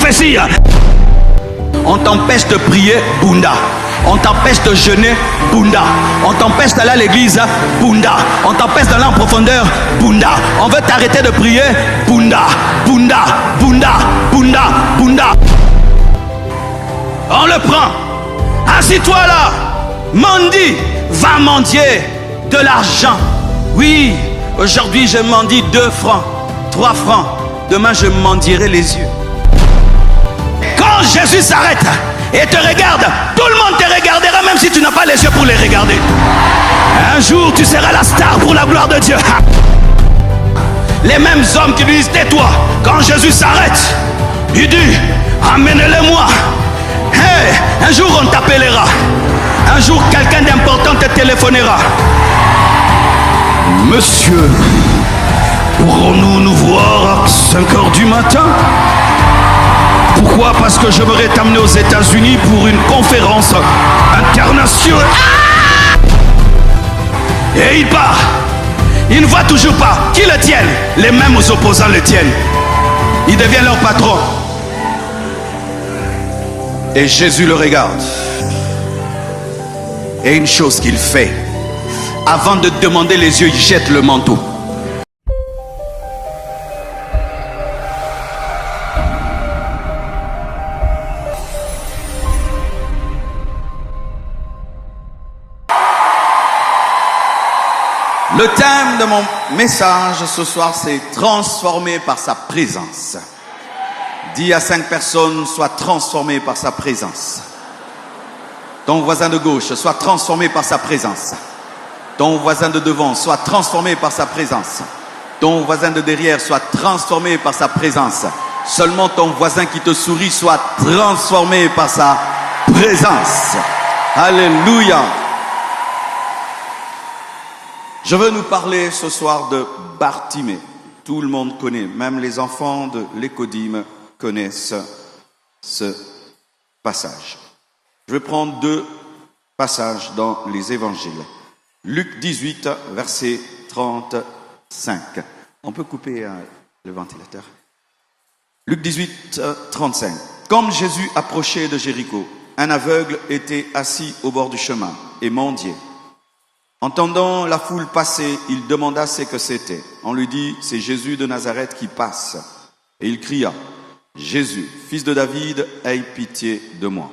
prophétie. On t'empêche de prier, Bunda. On t'empêche de jeûner, Bunda. On t'empêche d'aller à l'église, Bunda. On t'empêche d'aller en profondeur, Bunda. On veut t'arrêter de prier, Bunda. Bunda, Bunda, Bunda, Bunda. On le prend. Assis-toi là. Mendie, va mendier de l'argent. Oui, aujourd'hui je mendie 2 francs, 3 francs. Demain je mendierai les yeux. Quand Jésus s'arrête et te regarde, tout le monde te regardera même si tu n'as pas les yeux pour les regarder. Un jour tu seras la star pour la gloire de Dieu. Les mêmes hommes qui lui disent tais-toi, quand Jésus s'arrête, il dit amenez-le-moi. Hey, un jour on t'appellera. Un jour quelqu'un d'important te téléphonera. Monsieur, pourrons-nous nous voir à 5 heures du matin? Pourquoi? Parce que je voudrais t'amener aux États-Unis pour une conférence internationale. Et il part. Il ne voit toujours pas qui le tienne. Les mêmes opposants le tiennent. Il devient leur patron. Et Jésus le regarde. Et une chose qu'il fait, avant de demander les yeux, il jette le manteau. Le thème de mon message ce soir, c'est transformé par sa présence. Dis à 5 personnes, sois transformé par sa présence. Ton voisin de gauche, sois transformé par sa présence. Ton voisin de devant, soit transformé par sa présence. Ton voisin de derrière, soit transformé par sa présence. Seulement ton voisin qui te sourit, soit transformé par sa présence. Alléluia. Je veux nous parler ce soir de Bartimée. Tout le monde connaît, même les enfants de l'Écodyme connaissent ce passage. Je vais prendre 2 passages dans les évangiles. Luc 18, verset 35. On peut couper le ventilateur. Luc 18, 35. Comme Jésus approchait de Jéricho, un aveugle était assis au bord du chemin et mendiait. Entendant la foule passer, il demanda ce que c'était. On lui dit, c'est Jésus de Nazareth qui passe. Et il cria, Jésus, fils de David, aie pitié de moi.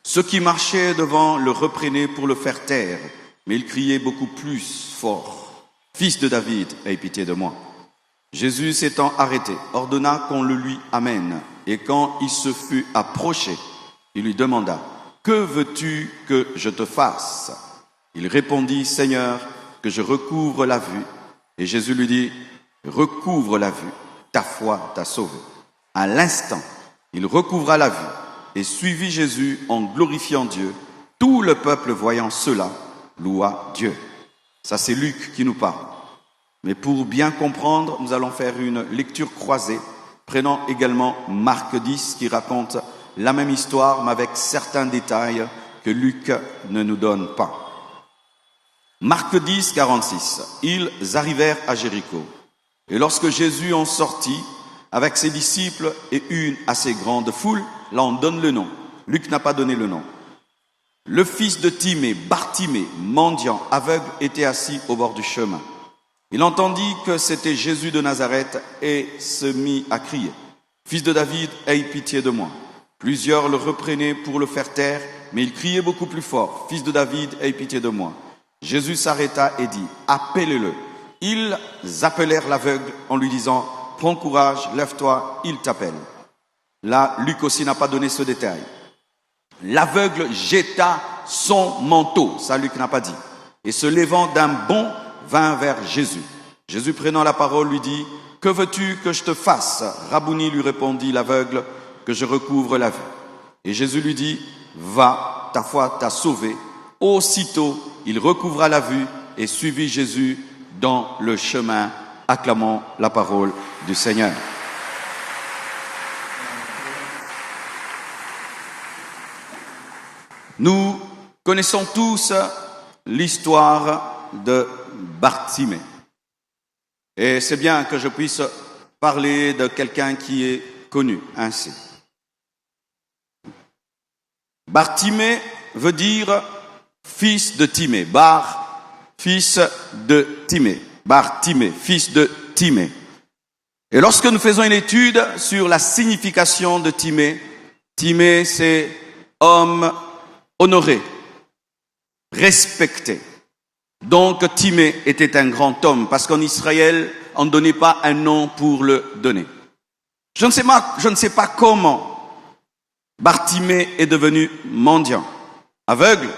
Ceux qui marchaient devant le reprenaient pour le faire taire, mais il criait beaucoup plus fort, fils de David, aie pitié de moi. Jésus s'étant arrêté, ordonna qu'on le lui amène. Et quand il se fut approché, il lui demanda, que veux-tu que je te fasse? Il répondit, Seigneur, que je recouvre la vue. Et Jésus lui dit, recouvre la vue, ta foi t'a sauvé. À l'instant, il recouvra la vue et suivit Jésus en glorifiant Dieu. Tout le peuple voyant cela, loua Dieu. Ça c'est Luc qui nous parle. Mais pour bien comprendre, nous allons faire une lecture croisée, prenant également Marc 10 qui raconte la même histoire, mais avec certains détails que Luc ne nous donne pas. Marc 10, 46. Ils arrivèrent à Jéricho. Et lorsque Jésus en sortit, avec ses disciples et une assez grande foule, là on donne le nom. Luc n'a pas donné le nom. Le fils de Timée, Bartimée, mendiant, aveugle, était assis au bord du chemin. Il entendit que c'était Jésus de Nazareth et se mit à crier. Fils de David, aie pitié de moi. Plusieurs le reprenaient pour le faire taire, mais il criait beaucoup plus fort. Fils de David, aie pitié de moi. Jésus s'arrêta et dit, appelez-le. Ils appelèrent l'aveugle en lui disant, prends courage, lève-toi, il t'appelle. Là, Luc aussi n'a pas donné ce détail. L'aveugle jeta son manteau, ça Luc n'a pas dit. Et se levant d'un bond, vint vers Jésus. Jésus prenant la parole lui dit, que veux-tu que je te fasse? Rabouni, lui répondit l'aveugle, que je recouvre la vue. Et Jésus lui dit, va, ta foi t'a sauvé. Aussitôt, il recouvra la vue et suivit Jésus dans le chemin. Acclamons la parole du Seigneur. Nous connaissons tous l'histoire de Bartimée. Et c'est bien que je puisse parler de quelqu'un qui est connu ainsi. Bartimée veut dire fils de Timée. Bar, fils de Timée. Bartimée, fils de Timée. Et lorsque nous faisons une étude sur la signification de Timée, Timée c'est homme honoré, respecté. Donc Timée était un grand homme parce qu'en Israël, on ne donnait pas un nom pour le donner. Je ne sais pas comment Bartimée est devenu mendiant. Aveugle,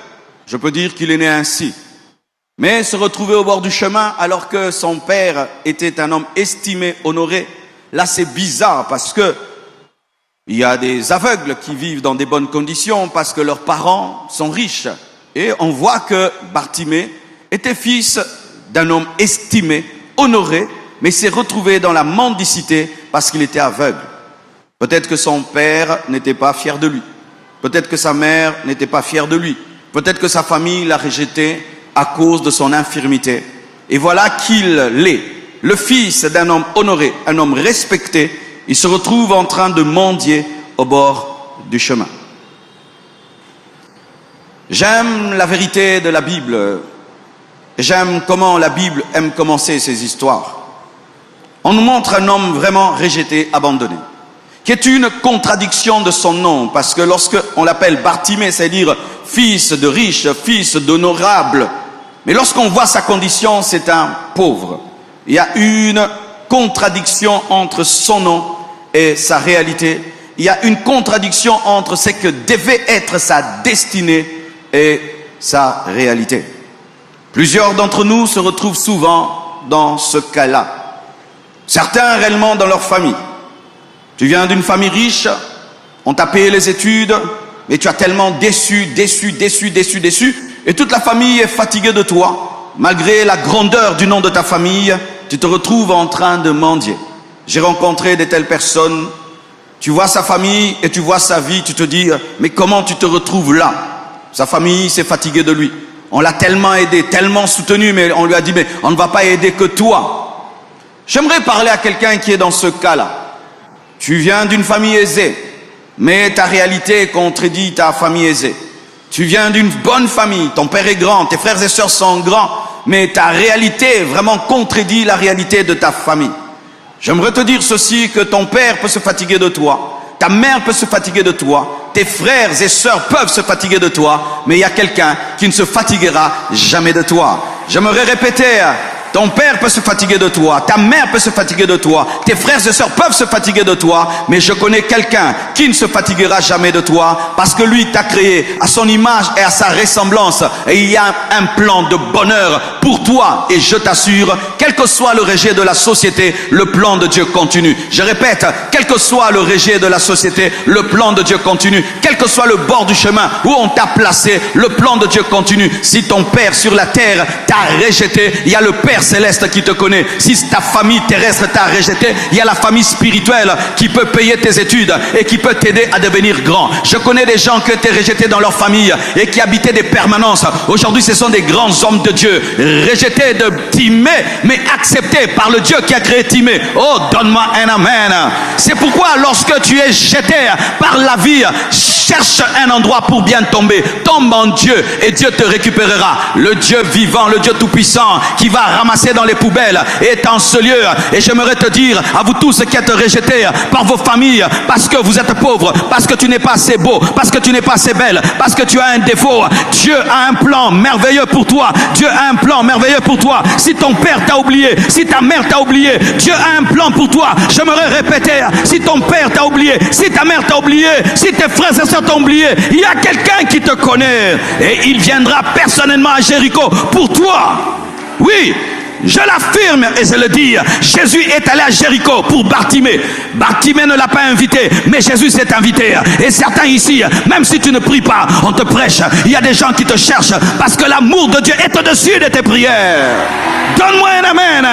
je peux dire qu'il est né ainsi. Mais se retrouver au bord du chemin alors que son père était un homme estimé, honoré, là c'est bizarre parce que il y a des aveugles qui vivent dans des bonnes conditions parce que leurs parents sont riches. Et on voit que Bartimée était fils d'un homme estimé, honoré, mais s'est retrouvé dans la mendicité parce qu'il était aveugle. Peut-être que son père n'était pas fier de lui. Peut-être que sa mère n'était pas fière de lui. Peut-être que sa famille l'a rejeté à cause de son infirmité. Et voilà qu'il est, le fils d'un homme honoré, un homme respecté. Il se retrouve en train de mendier au bord du chemin. J'aime la vérité de la Bible. J'aime comment la Bible aime commencer ses histoires. On nous montre un homme vraiment rejeté, abandonné, qui est une contradiction de son nom, parce que lorsque on l'appelle Bartimée, c'est-à-dire fils de riche, fils d'honorable, mais lorsqu'on voit sa condition, c'est un pauvre. Il y a une contradiction entre son nom et sa réalité. Il y a une contradiction entre ce que devait être sa destinée et sa réalité. Plusieurs d'entre nous se retrouvent souvent dans ce cas-là. Certains réellement dans leur famille. Tu viens d'une famille riche, on t'a payé les études, mais tu as tellement déçu, et toute la famille est fatiguée de toi. Malgré la grandeur du nom de ta famille, tu te retrouves en train de mendier. J'ai rencontré de telles personnes, tu vois sa famille et tu vois sa vie, tu te dis, mais comment tu te retrouves là? Sa famille s'est fatiguée de lui. On l'a tellement aidé, tellement soutenu, mais on lui a dit, mais on ne va pas aider que toi. J'aimerais parler à quelqu'un qui est dans ce cas-là. Tu viens d'une famille aisée, mais ta réalité contredit ta famille aisée. Tu viens d'une bonne famille, ton père est grand, tes frères et sœurs sont grands, mais ta réalité vraiment contredit la réalité de ta famille. J'aimerais te dire ceci, que ton père peut se fatiguer de toi, ta mère peut se fatiguer de toi, tes frères et sœurs peuvent se fatiguer de toi, mais il y a quelqu'un qui ne se fatiguera jamais de toi. J'aimerais répéter, ton père peut se fatiguer de toi, ta mère peut se fatiguer de toi, tes frères et sœurs peuvent se fatiguer de toi, mais je connais quelqu'un qui ne se fatiguera jamais de toi, parce que lui t'a créé à son image et à sa ressemblance, et il y a un plan de bonheur pour toi, et je t'assure, quel que soit le rejet de la société, le plan de Dieu continue. Je répète, quel que soit le rejet de la société, le plan de Dieu continue. Quel que soit le bord du chemin où on t'a placé, le plan de Dieu continue. Si ton père sur la terre t'a rejeté, il y a le Père céleste qui te connaît. Si ta famille terrestre t'a rejeté, il y a la famille spirituelle qui peut payer tes études et qui peut t'aider à devenir grand. Je connais des gens qui étaient rejetés dans leur famille et qui habitaient des permanences. Aujourd'hui, ce sont des grands hommes de Dieu, rejetés de Timée, mais acceptés par le Dieu qui a créé Timée. Oh, donne-moi un amen. C'est pourquoi lorsque tu es jeté par la vie, cherche un endroit pour bien tomber. Tombe en Dieu et Dieu te récupérera. Le Dieu vivant, le Dieu tout-puissant qui va ramasser dans les poubelles est en ce lieu. Et j'aimerais te dire à vous tous qui êtes rejetés par vos familles parce que vous êtes pauvres, parce que tu n'es pas assez beau, parce que tu n'es pas assez belle, parce que tu as un défaut, Dieu a un plan merveilleux pour toi. Dieu a un plan merveilleux pour toi. Si ton père t'a oublié, si ta mère t'a oublié, Dieu a un plan pour toi. J'aimerais répéter, si ton père t'a oublié, si ta mère t'a oublié, si tes frères et sœurs t'ont oublié, il y a quelqu'un qui te connaît et il viendra personnellement à Jéricho pour toi. Oui, je l'affirme et je le dis, Jésus est allé à Jéricho pour Bartimée. Bartimée ne l'a pas invité, mais Jésus s'est invité. Et certains ici, même si tu ne pries pas, on te prêche. Il y a des gens qui te cherchent parce que l'amour de Dieu est au-dessus de tes prières. Donne-moi un amen.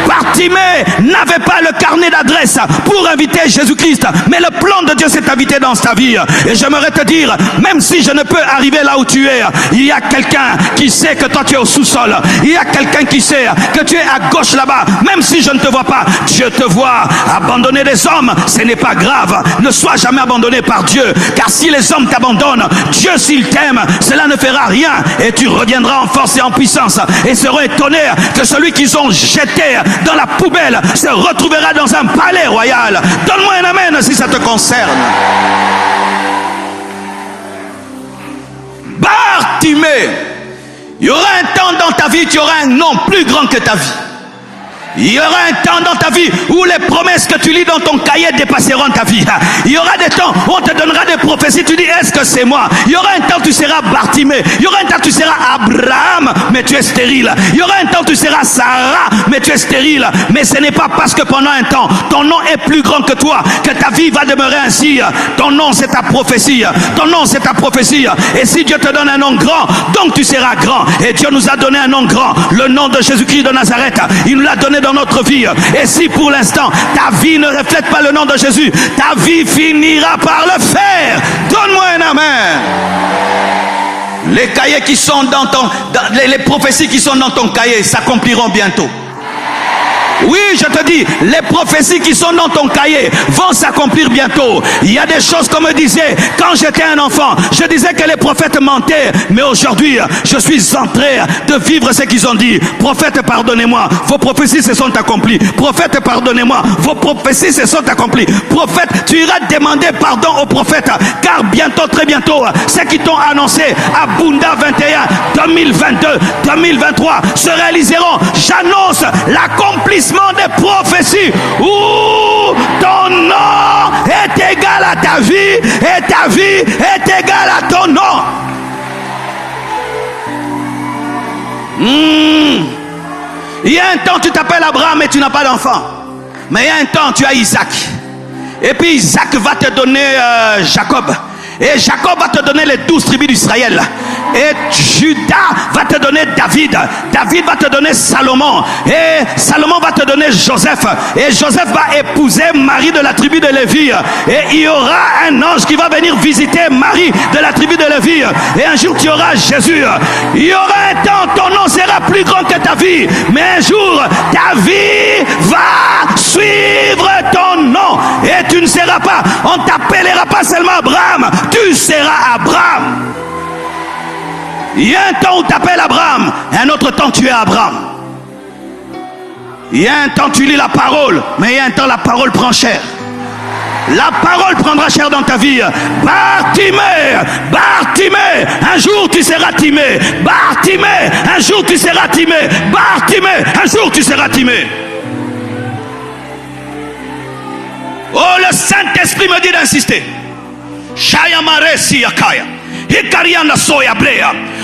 Bartimée n'avait pas le carnet d'adresse pour inviter Jésus-Christ, mais le plan de Dieu s'est invité dans ta vie. Et j'aimerais te dire, même si je ne peux arriver là où tu es, il y a quelqu'un qui sait que toi tu es au sous-sol. Il y a quelqu'un qui sait sais que tu es à gauche là-bas, même si je ne te vois pas, Dieu te voit. Abandonner des hommes, ce n'est pas grave. Ne sois jamais abandonné par Dieu, car si les hommes t'abandonnent, Dieu s'il t'aime, cela ne fera rien et tu reviendras en force et en puissance et seront étonnés que celui qu'ils ont jeté dans la poubelle se retrouvera dans un palais royal. Donne-moi un amen si ça te concerne. Bartimée, il y aura un temps dans ta vie, tu auras un nom plus grand que ta vie. Il y aura un temps dans ta vie où les promesses que tu lis dans ton cahier dépasseront ta vie. Il y aura des temps où on te donnera des prophéties. Tu dis, est-ce que c'est moi? Il y aura un temps où tu seras Bartimée. Il y aura un temps où tu seras Abraham, mais tu es stérile. Il y aura un temps où tu seras Sarah, mais tu es stérile. Mais ce n'est pas parce que pendant un temps, ton nom est plus grand que toi, que ta vie va demeurer ainsi. Ton nom, c'est ta prophétie. Ton nom, c'est ta prophétie. Et si Dieu te donne un nom grand, donc tu seras grand. Et Dieu nous a donné un nom grand, le nom de Jésus-Christ de Nazareth. Il nous l'a donné dans notre vie. Et si pour l'instant ta vie ne reflète pas le nom de Jésus, ta vie finira par le faire. Donne-moi un amen. Les cahiers qui sont dans ton, les prophéties qui sont dans ton cahier s'accompliront bientôt. Oui, je te dis, les prophéties qui sont dans ton cahier vont s'accomplir bientôt. Il y a des choses qu'on me disait quand j'étais un enfant. Je disais que les prophètes mentaient. Mais aujourd'hui, je suis en train de vivre ce qu'ils ont dit. Prophète, pardonnez-moi. Vos prophéties se sont accomplies. Prophète, pardonnez-moi. Vos prophéties se sont accomplies. Prophète, tu iras demander pardon aux prophètes. Car bientôt, très bientôt, ceux qui t'ont annoncé à Bunda 21, 2022, 2023 se réaliseront. J'annonce l'accomplissement des prophéties où ton nom est égal à ta vie et ta vie est égale à ton nom. Il y a un temps tu t'appelles Abraham et tu n'as pas d'enfant, mais il y a un temps tu as Isaac, et puis Isaac va te donner Jacob. Et Jacob va te donner les 12 tribus d'Israël. Et Judas va te donner David. David va te donner Salomon. Et Salomon va te donner Joseph. Et Joseph va épouser Marie de la tribu de Lévi. Et il y aura un ange qui va venir visiter Marie de la tribu de Lévi. Et un jour tu auras Jésus. Il y aura un temps, ton nom sera plus grand que ta vie. Mais un jour, ta vie va suivre ton nom. Et tu ne seras pas, on ne t'appellera pas seulement Abraham. Tu seras Abraham. Il y a un temps où tu appelles Abraham, et un autre temps tu es Abraham. Il y a un temps tu lis la parole, mais il y a un temps la parole prend chair. La parole prendra chair dans ta vie. Bartimée, Bartimée, un jour tu seras Timée. Bartimée, un jour tu seras Timée. Bartimée, un jour tu seras Timée. Oh, le Saint-Esprit me dit d'insister. Shaya Maresi Yakaya.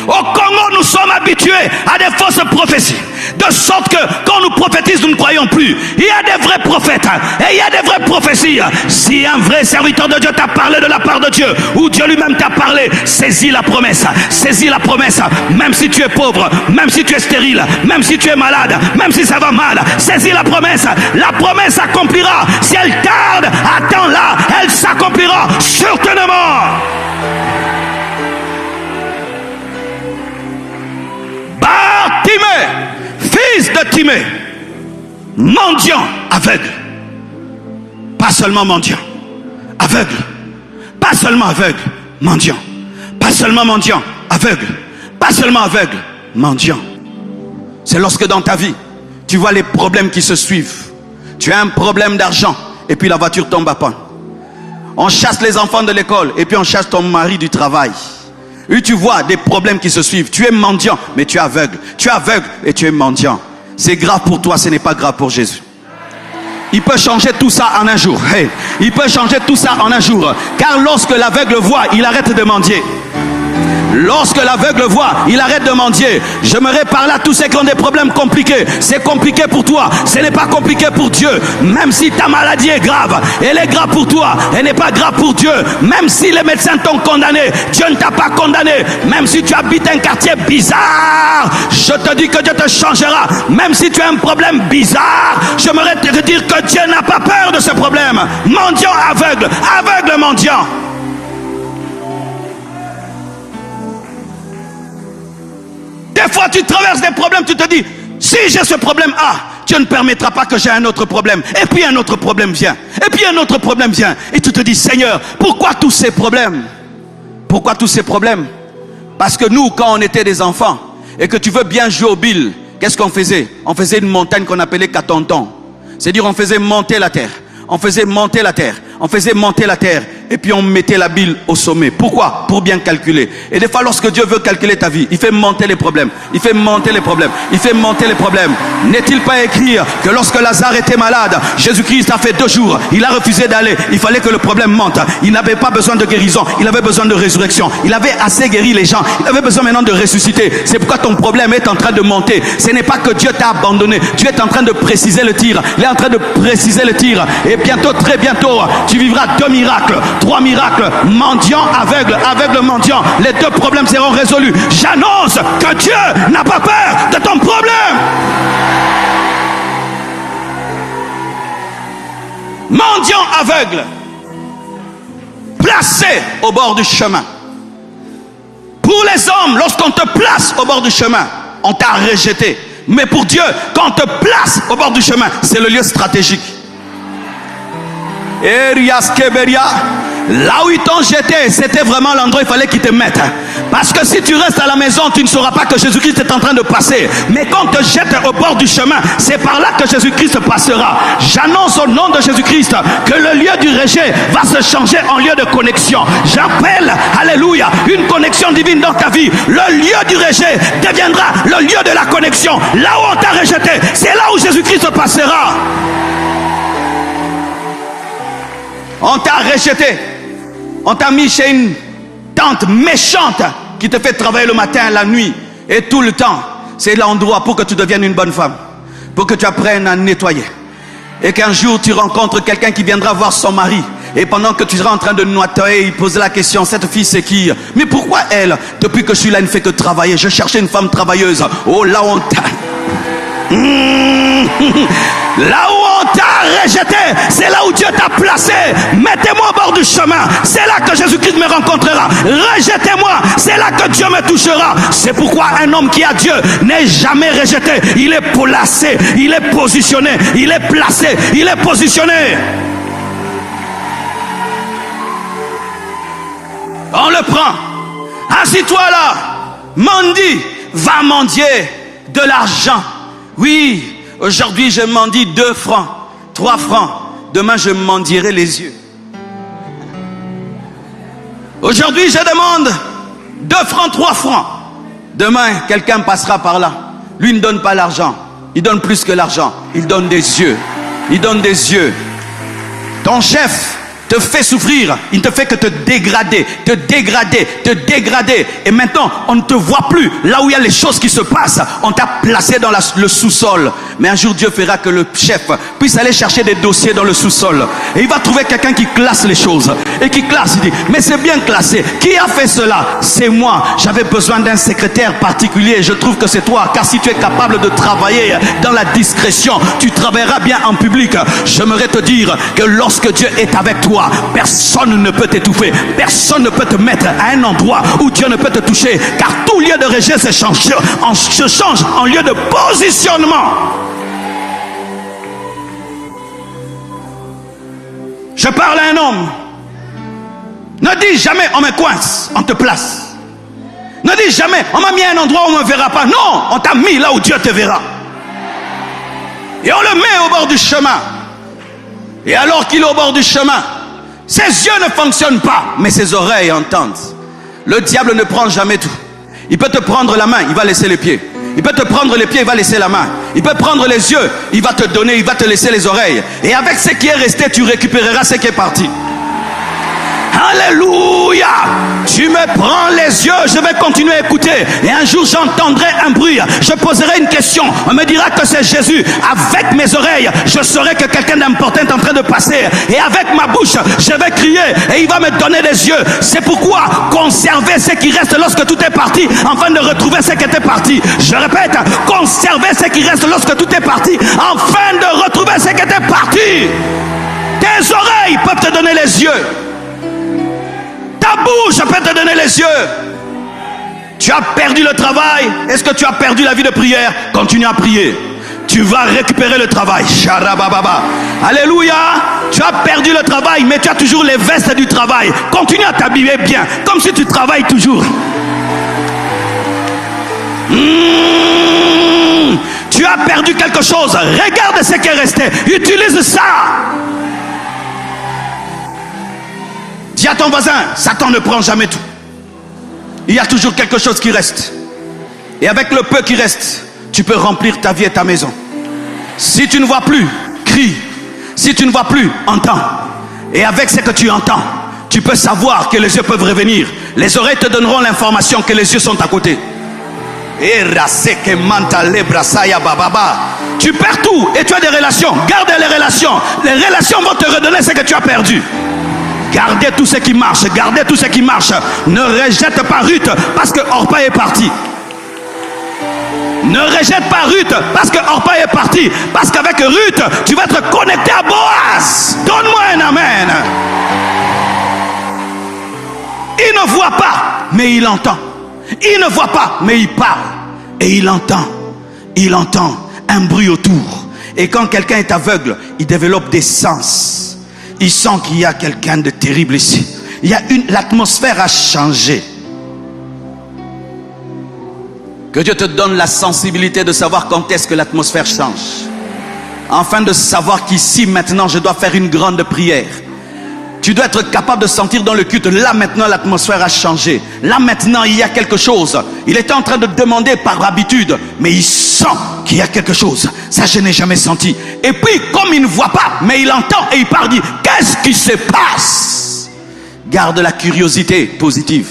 Au Congo, nous sommes habitués à des fausses prophéties. De sorte que quand nous prophétisons, nous ne croyons plus. Il y a des vrais prophètes et il y a des vraies prophéties. Si un vrai serviteur de Dieu t'a parlé de la part de Dieu, ou Dieu lui-même t'a parlé, saisis la promesse. Saisis la promesse. Même si tu es pauvre, même si tu es stérile, même si tu es malade, même si ça va mal, saisis la promesse. La promesse s'accomplira. Si elle tarde, attends-la. Elle s'accomplira certainement. Bartimée, fils de Timée, mendiant aveugle. Pas seulement mendiant, aveugle. Pas seulement aveugle, mendiant. Pas seulement mendiant, aveugle. Pas seulement aveugle, mendiant. C'est lorsque dans ta vie, tu vois les problèmes qui se suivent. Tu as un problème d'argent et puis la voiture tombe à panne. On chasse les enfants de l'école et puis on chasse ton mari du travail. Et tu vois des problèmes qui se suivent. Tu es mendiant, mais tu es aveugle. Tu es aveugle et tu es mendiant. C'est grave pour toi, ce n'est pas grave pour Jésus. Il peut changer tout ça en un jour. Hey, il peut changer tout ça en un jour. Car lorsque l'aveugle voit, il arrête de mendier. Lorsque l'aveugle voit, il arrête de mendier. J'aimerais parler à tous ceux qui ont des problèmes compliqués. C'est compliqué pour toi, ce n'est pas compliqué pour Dieu. Même si ta maladie est grave, elle est grave pour toi, elle n'est pas grave pour Dieu. Même si les médecins t'ont condamné, Dieu ne t'a pas condamné. Même si tu habites un quartier bizarre, je te dis que Dieu te changera. Même si tu as un problème bizarre, j'aimerais te dire que Dieu n'a pas peur de ce problème. Mendiant aveugle, aveugle mendiant. Des fois tu traverses des problèmes, tu te dis, Si j'ai ce problème A, Dieu ne permettra pas que j'ai un autre problème. Et puis un autre problème vient. Et puis un autre problème vient. Et tu te dis, Seigneur, pourquoi tous ces problèmes? Pourquoi tous ces problèmes? Parce que nous, quand on était des enfants, et que tu veux bien jouer au bill, qu'est-ce qu'on faisait? On faisait une montagne qu'on appelait Catonton. C'est-à-dire on faisait monter la terre. On faisait monter la terre. On faisait monter la terre. Et puis on mettait la bille au sommet. Pourquoi? Pour bien calculer. Et des fois, lorsque Dieu veut calculer ta vie, il fait monter les problèmes. Il fait monter les problèmes. Il fait monter les problèmes. N'est-il pas écrit que lorsque Lazare était malade, Jésus-Christ a fait 2 jours. Il a refusé d'aller. Il fallait que le problème monte. Il n'avait pas besoin de guérison. Il avait besoin de résurrection. Il avait assez guéri les gens. Il avait besoin maintenant de ressusciter. C'est pourquoi ton problème est en train de monter. Ce n'est pas que Dieu t'a abandonné. Dieu est en train de préciser le tir. Il est en train de préciser le tir. Et bientôt, très bientôt, tu vivras 2 miracles. 3 miracles, mendiant, aveugle, aveugle, mendiant. Les 2 problèmes seront résolus. J'annonce que Dieu n'a pas peur de ton problème. Mendiant, aveugle, placé au bord du chemin. Pour les hommes, lorsqu'on te place au bord du chemin, on t'a rejeté. Mais pour Dieu, quand on te place au bord du chemin, c'est le lieu stratégique. Erias Keberia, là où ils t'ont jeté, c'était vraiment l'endroit où il fallait qu'ils te mettent. Parce que si tu restes à la maison, tu ne sauras pas que Jésus-Christ est en train de passer. Mais quand on te jette au bord du chemin, c'est par là que Jésus-Christ passera. J'annonce au nom de Jésus-Christ que le lieu du rejet va se changer en lieu de connexion. J'appelle, alléluia, une connexion divine dans ta vie. Le lieu du rejet deviendra le lieu de la connexion. Là où on t'a rejeté, c'est là où Jésus-Christ passera. On t'a rejeté. On t'a mis chez une tante méchante qui te fait travailler le matin, la nuit et tout le temps. C'est l'endroit pour que tu deviennes une bonne femme, pour que tu apprennes à nettoyer. Et qu'un jour tu rencontres quelqu'un qui viendra voir son mari. Et pendant que tu seras en train de nettoyer, il pose la question, cette fille c'est qui? Mais pourquoi elle? Depuis que je suis là, elle ne fait que travailler. Je cherchais une femme travailleuse. Oh, là on t'a... Là où on t'a rejeté, c'est là où Dieu t'a placé. Mettez-moi au bord du chemin, c'est là que Jésus-Christ me rencontrera. Rejetez-moi, c'est là que Dieu me touchera. C'est pourquoi un homme qui a Dieu n'est jamais rejeté. Il est placé, il est positionné, il est placé, il est positionné. On le prend. Assis-toi là, mendie, va mendier de l'argent. Oui, aujourd'hui je mendie 2 francs, 3 francs. Demain je mendierai les yeux. Aujourd'hui je demande 2 francs, 3 francs. Demain quelqu'un passera par là. Lui ne donne pas l'argent. Il donne plus que l'argent. Il donne des yeux. Il donne des yeux. Ton chef te fait souffrir, il ne te fait que te dégrader, te dégrader, te dégrader. Et maintenant, on ne te voit plus là où il y a les choses qui se passent. On t'a placé dans le sous-sol. Mais un jour, Dieu fera que le chef puisse aller chercher des dossiers dans le sous-sol. Et il va trouver quelqu'un qui classe les choses. Et qui classe, il dit, mais c'est bien classé. Qui a fait cela? C'est moi. J'avais besoin d'un secrétaire particulier. Je trouve que c'est toi. Car si tu es capable de travailler dans la discrétion, tu travailleras bien en public. J'aimerais te dire que lorsque Dieu est avec toi, personne ne peut t'étouffer. Personne ne peut te mettre à un endroit où Dieu ne peut te toucher. Car tout lieu de rejet se change en lieu de positionnement. Je parle à un homme. Ne dis jamais on me coince, on te place. Ne dis jamais on m'a mis à un endroit où on ne me verra pas. Non, on t'a mis là où Dieu te verra. Et on le met au bord du chemin. Et alors qu'il est au bord du chemin, ses yeux ne fonctionnent pas, mais ses oreilles entendent. Le diable ne prend jamais tout. Il peut te prendre la main, il va laisser les pieds. Il peut te prendre les pieds, il va laisser la main. Il peut prendre les yeux, il va te donner, il va te laisser les oreilles. Et avec ce qui est resté, tu récupéreras ce qui est parti. Alléluia. Tu me prends les yeux, je vais continuer à écouter. Et un jour j'entendrai un bruit. Je poserai une question. On me dira que c'est Jésus. Avec mes oreilles, je saurai que quelqu'un d'important est en train de passer. Et avec ma bouche, je vais crier. Et il va me donner des yeux. C'est pourquoi conserver ce qui reste lorsque tout est parti, afin de retrouver ce qui était parti. Je répète, conserver ce qui reste lorsque tout est parti, afin de retrouver ce qui était parti. Tes oreilles peuvent te donner les yeux. Ta bouche peut te donner les yeux. Tu as perdu le travail. Est-ce que tu as perdu la vie de prière? Continue à prier. Tu vas récupérer le travail. Sharabababa. Alléluia. Tu as perdu le travail, mais tu as toujours les vestes du travail. Continue à t'habiller bien, comme si tu travailles toujours. Tu as perdu quelque chose. Regarde ce qui est resté. Utilise ça. Dis à ton voisin, Satan ne prend jamais tout. Il y a toujours quelque chose qui reste. Et avec le peu qui reste, tu peux remplir ta vie et ta maison. Si tu ne vois plus, crie. Si tu ne vois plus, entends. Et avec ce que tu entends, tu peux savoir que les yeux peuvent revenir. Les oreilles te donneront l'information que les yeux sont à côté. Tu perds tout et tu as des relations. Garde les relations. Les relations vont te redonner ce que tu as perdu. Gardez tout ce qui marche. Gardez tout ce qui marche. Ne rejette pas Ruth parce que Orpa est parti. Ne rejette pas Ruth parce que Orpa est parti. Parce qu'avec Ruth, tu vas être connecté à Boaz. Donne-moi un amen. Il ne voit pas, mais il entend. Il ne voit pas, mais il parle. Et il entend. Il entend un bruit autour. Et quand quelqu'un est aveugle, il développe des sens. Il sent qu'il y a quelqu'un de terrible ici. L'atmosphère a changé. Que Dieu te donne la sensibilité de savoir quand est-ce que l'atmosphère change. Afin de savoir qu'ici, maintenant, je dois faire une grande prière. Tu dois être capable de sentir dans le culte. Là maintenant l'atmosphère a changé. Là maintenant il y a quelque chose. Il était en train de demander par habitude, mais il sent qu'il y a quelque chose. Ça je n'ai jamais senti. Et puis comme il ne voit pas, mais il entend et il parle, dit qu'est-ce qui se passe? Garde la curiosité positive.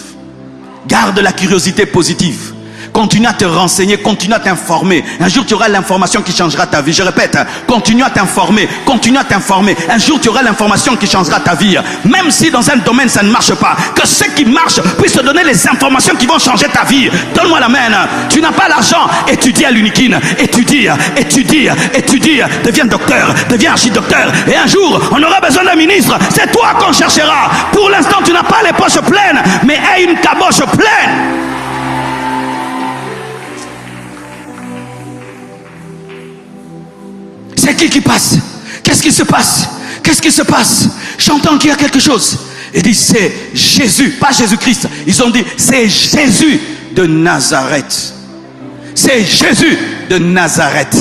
Garde la curiosité positive. Continue à te renseigner, continue à t'informer. Un jour, tu auras l'information qui changera ta vie. Je répète, continue à t'informer, continue à t'informer. Un jour, tu auras l'information qui changera ta vie. Même si dans un domaine, ça ne marche pas, que ce qui marche puisse te donner les informations qui vont changer ta vie. Donne-moi la main. Tu n'as pas l'argent, étudie à l'Unikin. Étudie. Deviens docteur, deviens archidocteur. Et un jour, on aura besoin d'un ministre. C'est toi qu'on cherchera. Pour l'instant, tu n'as pas les poches pleines, mais aie une caboche pleine. C'est qui passe? Qu'est-ce qui se passe? Qu'est-ce qui se passe? J'entends qu'il y a quelque chose. Ils disent c'est Jésus, pas Jésus-Christ. Ils ont dit c'est Jésus de Nazareth. C'est Jésus de Nazareth.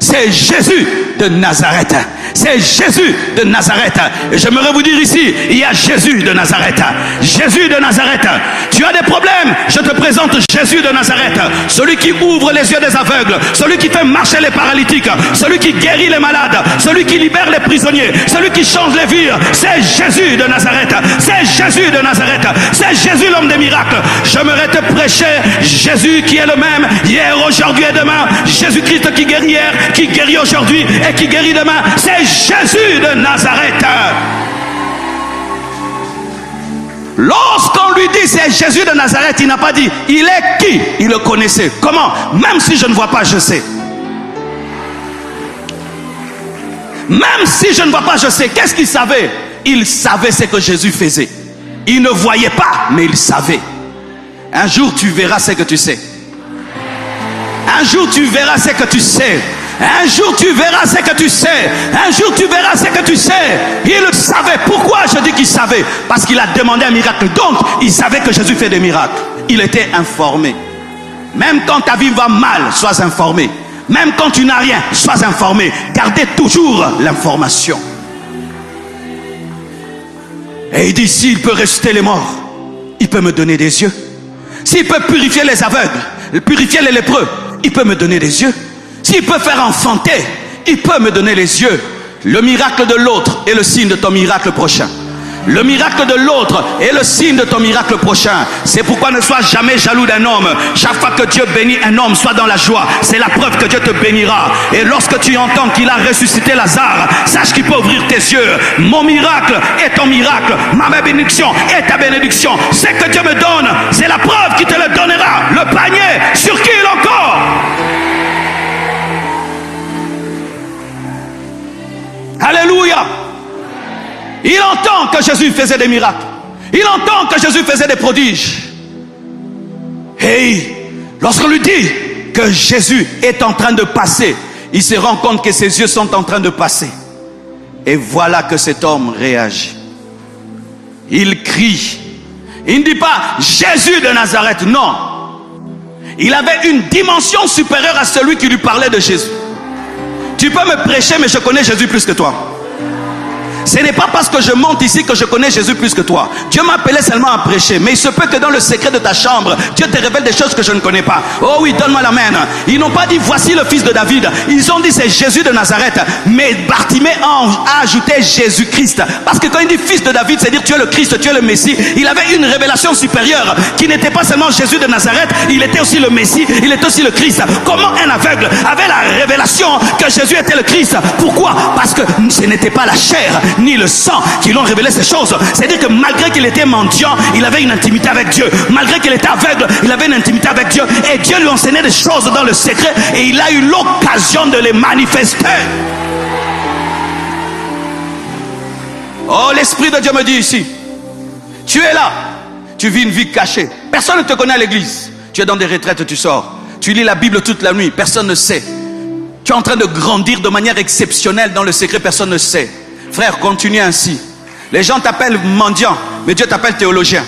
C'est Jésus de Nazareth. C'est Jésus de Nazareth. Et j'aimerais vous dire ici, il y a Jésus de Nazareth. Jésus de Nazareth. Tu as des problèmes, je te présente Jésus de Nazareth. Celui qui ouvre les yeux des aveugles, celui qui fait marcher les paralytiques, celui qui guérit les malades, celui qui libère les prisonniers, celui qui change les vies. C'est Jésus de Nazareth. C'est Jésus de Nazareth. C'est Jésus l'homme des miracles. J'aimerais te prêcher Jésus qui est le même hier, aujourd'hui et demain. Jésus-Christ qui guérit hier, qui guérit aujourd'hui et qui guérit demain. C'est Jésus de Nazareth. Lorsqu'on lui dit c'est Jésus de Nazareth, il n'a pas dit il est qui? Il le connaissait. Comment? Même si je ne vois pas, je sais. Même si je ne vois pas, je sais. Qu'est-ce qu'il savait? Il savait ce que Jésus faisait. Il ne voyait pas, mais il savait. Un jour tu verras ce que tu sais. Un jour tu verras ce que tu sais. Un jour tu verras ce que tu sais. Un jour tu verras ce que tu sais. Il savait. Pourquoi je dis qu'il savait? Parce qu'il a demandé un miracle. Donc il savait que Jésus fait des miracles. Il était informé. Même quand ta vie va mal, sois informé. Même quand tu n'as rien, sois informé. Gardez toujours l'information. Et il dit, s'il peut ressusciter les morts, il peut me donner des yeux. S'il peut purifier les aveugles, purifier les lépreux, il peut me donner des yeux. S'il peut faire enfanter, il peut me donner les yeux. Le miracle de l'autre est le signe de ton miracle prochain. Le miracle de l'autre est le signe de ton miracle prochain. C'est pourquoi ne sois jamais jaloux d'un homme. Chaque fois que Dieu bénit un homme, sois dans la joie. C'est la preuve que Dieu te bénira. Et lorsque tu entends qu'il a ressuscité Lazare, sache qu'il peut ouvrir tes yeux. Mon miracle est ton miracle. Ma bénédiction est ta bénédiction. Ce que Dieu me donne, c'est la preuve qu'il te le donnera. Le panier, sur qui il encore? Alléluia. Il entend que Jésus faisait des miracles. Il entend que Jésus faisait des prodiges. Et lorsqu'on lui dit que Jésus est en train de passer, il se rend compte que ses yeux sont en train de passer. Et voilà que cet homme réagit. Il crie. Il ne dit pas Jésus de Nazareth, non. Il avait une dimension supérieure à celui qui lui parlait de Jésus. Tu peux me prêcher, mais je connais Jésus plus que toi. Ce n'est pas parce que je monte ici que je connais Jésus plus que toi. Dieu m'a appelé seulement à prêcher. Mais il se peut que dans le secret de ta chambre, Dieu te révèle des choses que je ne connais pas. Oh oui, donne-moi la main. Ils n'ont pas dit voici le fils de David. Ils ont dit c'est Jésus de Nazareth. Mais Bartimée a ajouté Jésus-Christ. Parce que quand il dit fils de David, c'est dire tu es le Christ, tu es le Messie. Il avait une révélation supérieure qui n'était pas seulement Jésus de Nazareth. Il était aussi le Messie, il était aussi le Christ. Comment un aveugle avait la révélation que Jésus était le Christ? Pourquoi? Parce que ce n'était pas la chair ni le sang qui l'ont révélé ces choses. C'est-à-dire que malgré qu'il était mendiant, il avait une intimité avec Dieu. Malgré qu'il était aveugle, il avait une intimité avec Dieu. Et Dieu lui enseignait des choses dans le secret. Et il a eu l'occasion de les manifester. Oh, l'Esprit de Dieu me dit ici, tu es là, tu vis une vie cachée. Personne ne te connaît à l'église. Tu es dans des retraites, tu sors. Tu lis la Bible toute la nuit, personne ne sait. Tu es en train de grandir de manière exceptionnelle dans le secret, personne ne sait. Frère, continue ainsi. Les gens t'appellent mendiant, mais Dieu t'appelle théologien.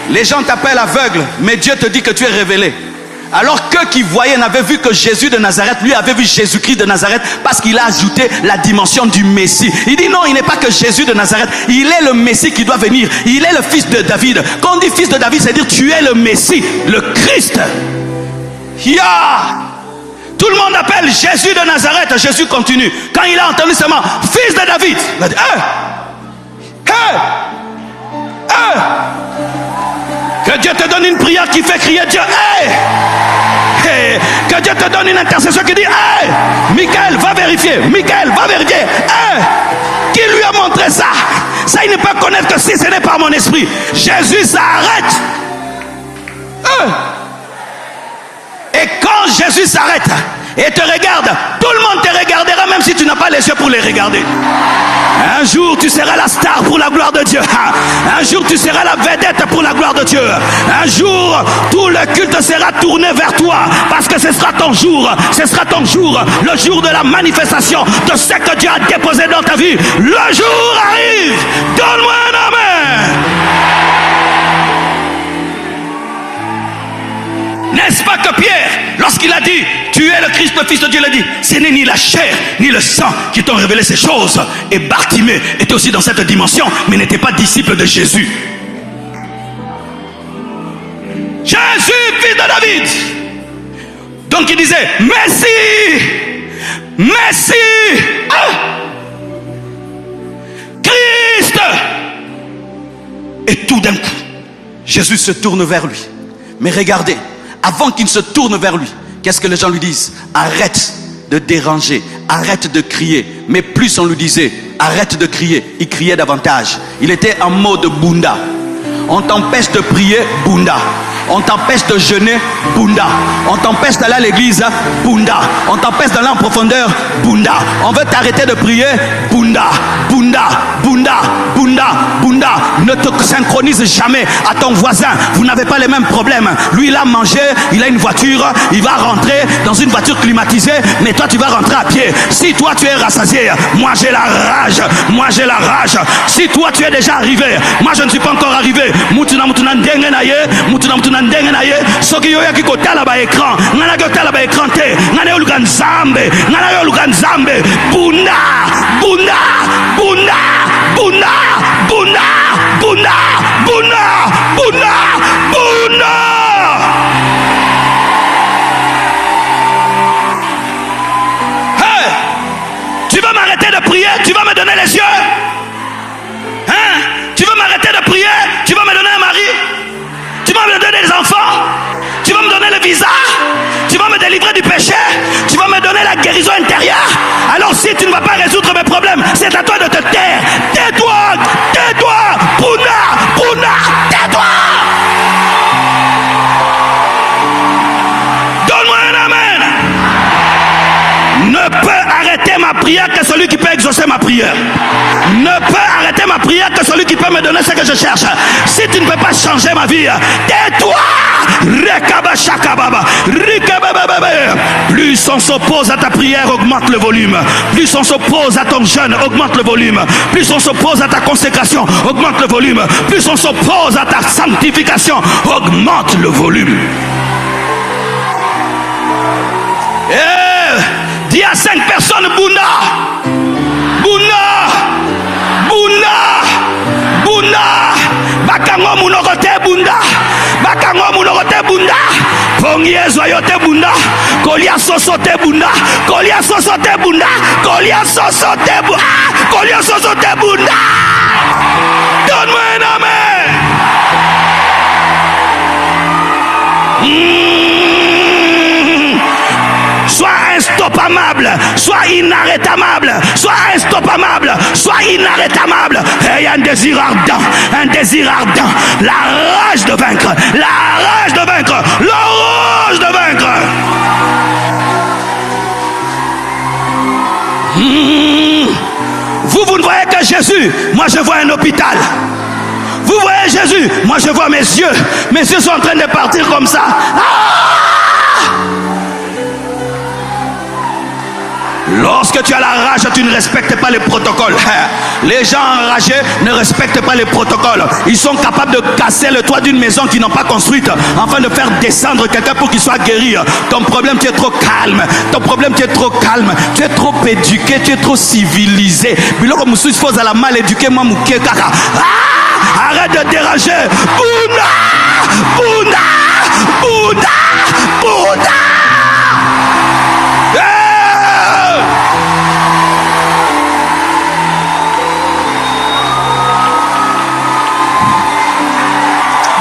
Les gens t'appellent aveugle, mais Dieu te dit que tu es révélé. Alors qu'eux qui voyaient n'avaient vu que Jésus de Nazareth, lui avait vu Jésus-Christ de Nazareth parce qu'il a ajouté la dimension du Messie. Il dit non, il n'est pas que Jésus de Nazareth, il est le Messie qui doit venir. Il est le fils de David. Quand on dit fils de David, c'est dire tu es le Messie, le Christ. Tout le monde appelle Jésus de Nazareth. Jésus continue. Quand il a entendu seulement fils de David, il a dit que Dieu te donne une prière qui fait crier Dieu. Que Dieu te donne une intercession qui dit Michael, va vérifier. Michael, va vérifier. Qui lui a montré ça? Ça, il ne peut connaître que si ce n'est pas mon esprit. Jésus s'arrête. Et quand Jésus s'arrête et te regarde, tout le monde te regardera même si tu n'as pas les yeux pour les regarder. Un jour tu seras la star pour la gloire de Dieu. Un jour tu seras la vedette pour la gloire de Dieu. Un jour tout le culte sera tourné vers toi parce que ce sera ton jour. Ce sera ton jour, le jour de la manifestation de ce que Dieu a déposé dans ta vie. Le jour arrive. Donne-moi un amen. N'est-ce pas que Pierre, lorsqu'il a dit tu es le Christ, le Fils de Dieu, il a dit ce n'est ni la chair ni le sang qui t'ont révélé ces choses. Et Bartimée était aussi dans cette dimension, mais n'était pas disciple de Jésus. Jésus, fils de David. Donc il disait Messie, Messie, Christ. Et tout d'un coup, Jésus se tourne vers lui. Mais regardez, avant qu'il se tourne vers lui, qu'est-ce que les gens lui disent? Arrête de déranger, arrête de crier. Mais plus on lui disait, arrête de crier, il criait davantage. Il était en mode Bunda. On t'empêche de prier, Bunda. On t'empêche de jeûner, Bunda. On t'empêche d'aller à l'église, Bunda. On t'empêche d'aller en profondeur, Bunda. On veut t'arrêter de prier, Bunda. Bunda, Bunda, Bunda, Bunda. Ne te synchronise jamais à ton voisin. Vous n'avez pas les mêmes problèmes. Lui, il a mangé, il a une voiture, il va rentrer dans une voiture climatisée, mais toi, tu vas rentrer à pied. Si toi, tu es rassasié, moi, j'ai la rage. Moi, j'ai la rage. Si toi, tu es déjà arrivé, moi, je ne suis pas encore arrivé. Mutuna ndenge na ye, mutuna ndenge na ye. Soki yo yaki kotala ba écran, ngana kotala ba écran te, ngana yo luka nzambe, ngana yo luka nzambe. Bunda, bunda, bunda, bunda, bunda, bunda, bunda, bunda, bunda. Hey, tu vas m'arrêter de prier, tu vas me donner les yeux. Hein? Tu veux m'arrêter de prier? Tu vas me donner un mari? Tu vas me donner des enfants? Tu vas me donner le visa? Tu vas me délivrer du péché? Tu vas me donner la guérison intérieure? Alors si tu ne vas pas résoudre mes problèmes, c'est à toi de te taire. Tais-toi! Tais-toi! Puna! Puna! Tais-toi! Donne-moi un amen! Ne peut arrêter ma prière que celui qui peut exaucer ma prière. Ne peut arrêter n'arrêter ma prière que celui qui peut me donner ce que je cherche. Si tu ne peux pas changer ma vie, tais-toi. Plus on s'oppose à ta prière, augmente le volume. Plus on s'oppose à ton jeûne, augmente le volume. Plus on s'oppose à ta consécration, augmente le volume. Plus on s'oppose à ta sanctification, augmente le volume. Dis à 5 personnes, Bunda, Bunda, Bunda, Bunda, Bakango Munokote Bunda, Bakango Munokote Bunda, Pongie Zoyote Bunda, Kolia Sosote Bunda, Kolia Sosote Bunda, Kolia Sosote Bunda, Kolia Sosote Bunda. Donne-moi un amen. Sois instoppable, sois inarrêtable, sois instoppable, sois inarrêtable. Et il y a un désir ardent, la rage de vaincre, la rage de vaincre, la rage de vaincre. Vous ne voyez que Jésus, moi je vois un hôpital. Vous voyez Jésus, moi je vois mes yeux sont en train de partir comme ça. Lorsque tu as la rage, tu ne respectes pas les protocoles. Les gens enragés ne respectent pas les protocoles. Ils sont capables de casser le toit d'une maison qu'ils n'ont pas construite afin de faire descendre quelqu'un pour qu'il soit guéri. Ton problème, tu es trop calme. Ton problème, tu es trop calme. Tu es trop éduqué, tu es trop civilisé. Arrête de déranger. Bunda, Bunda, Bunda, Bunda.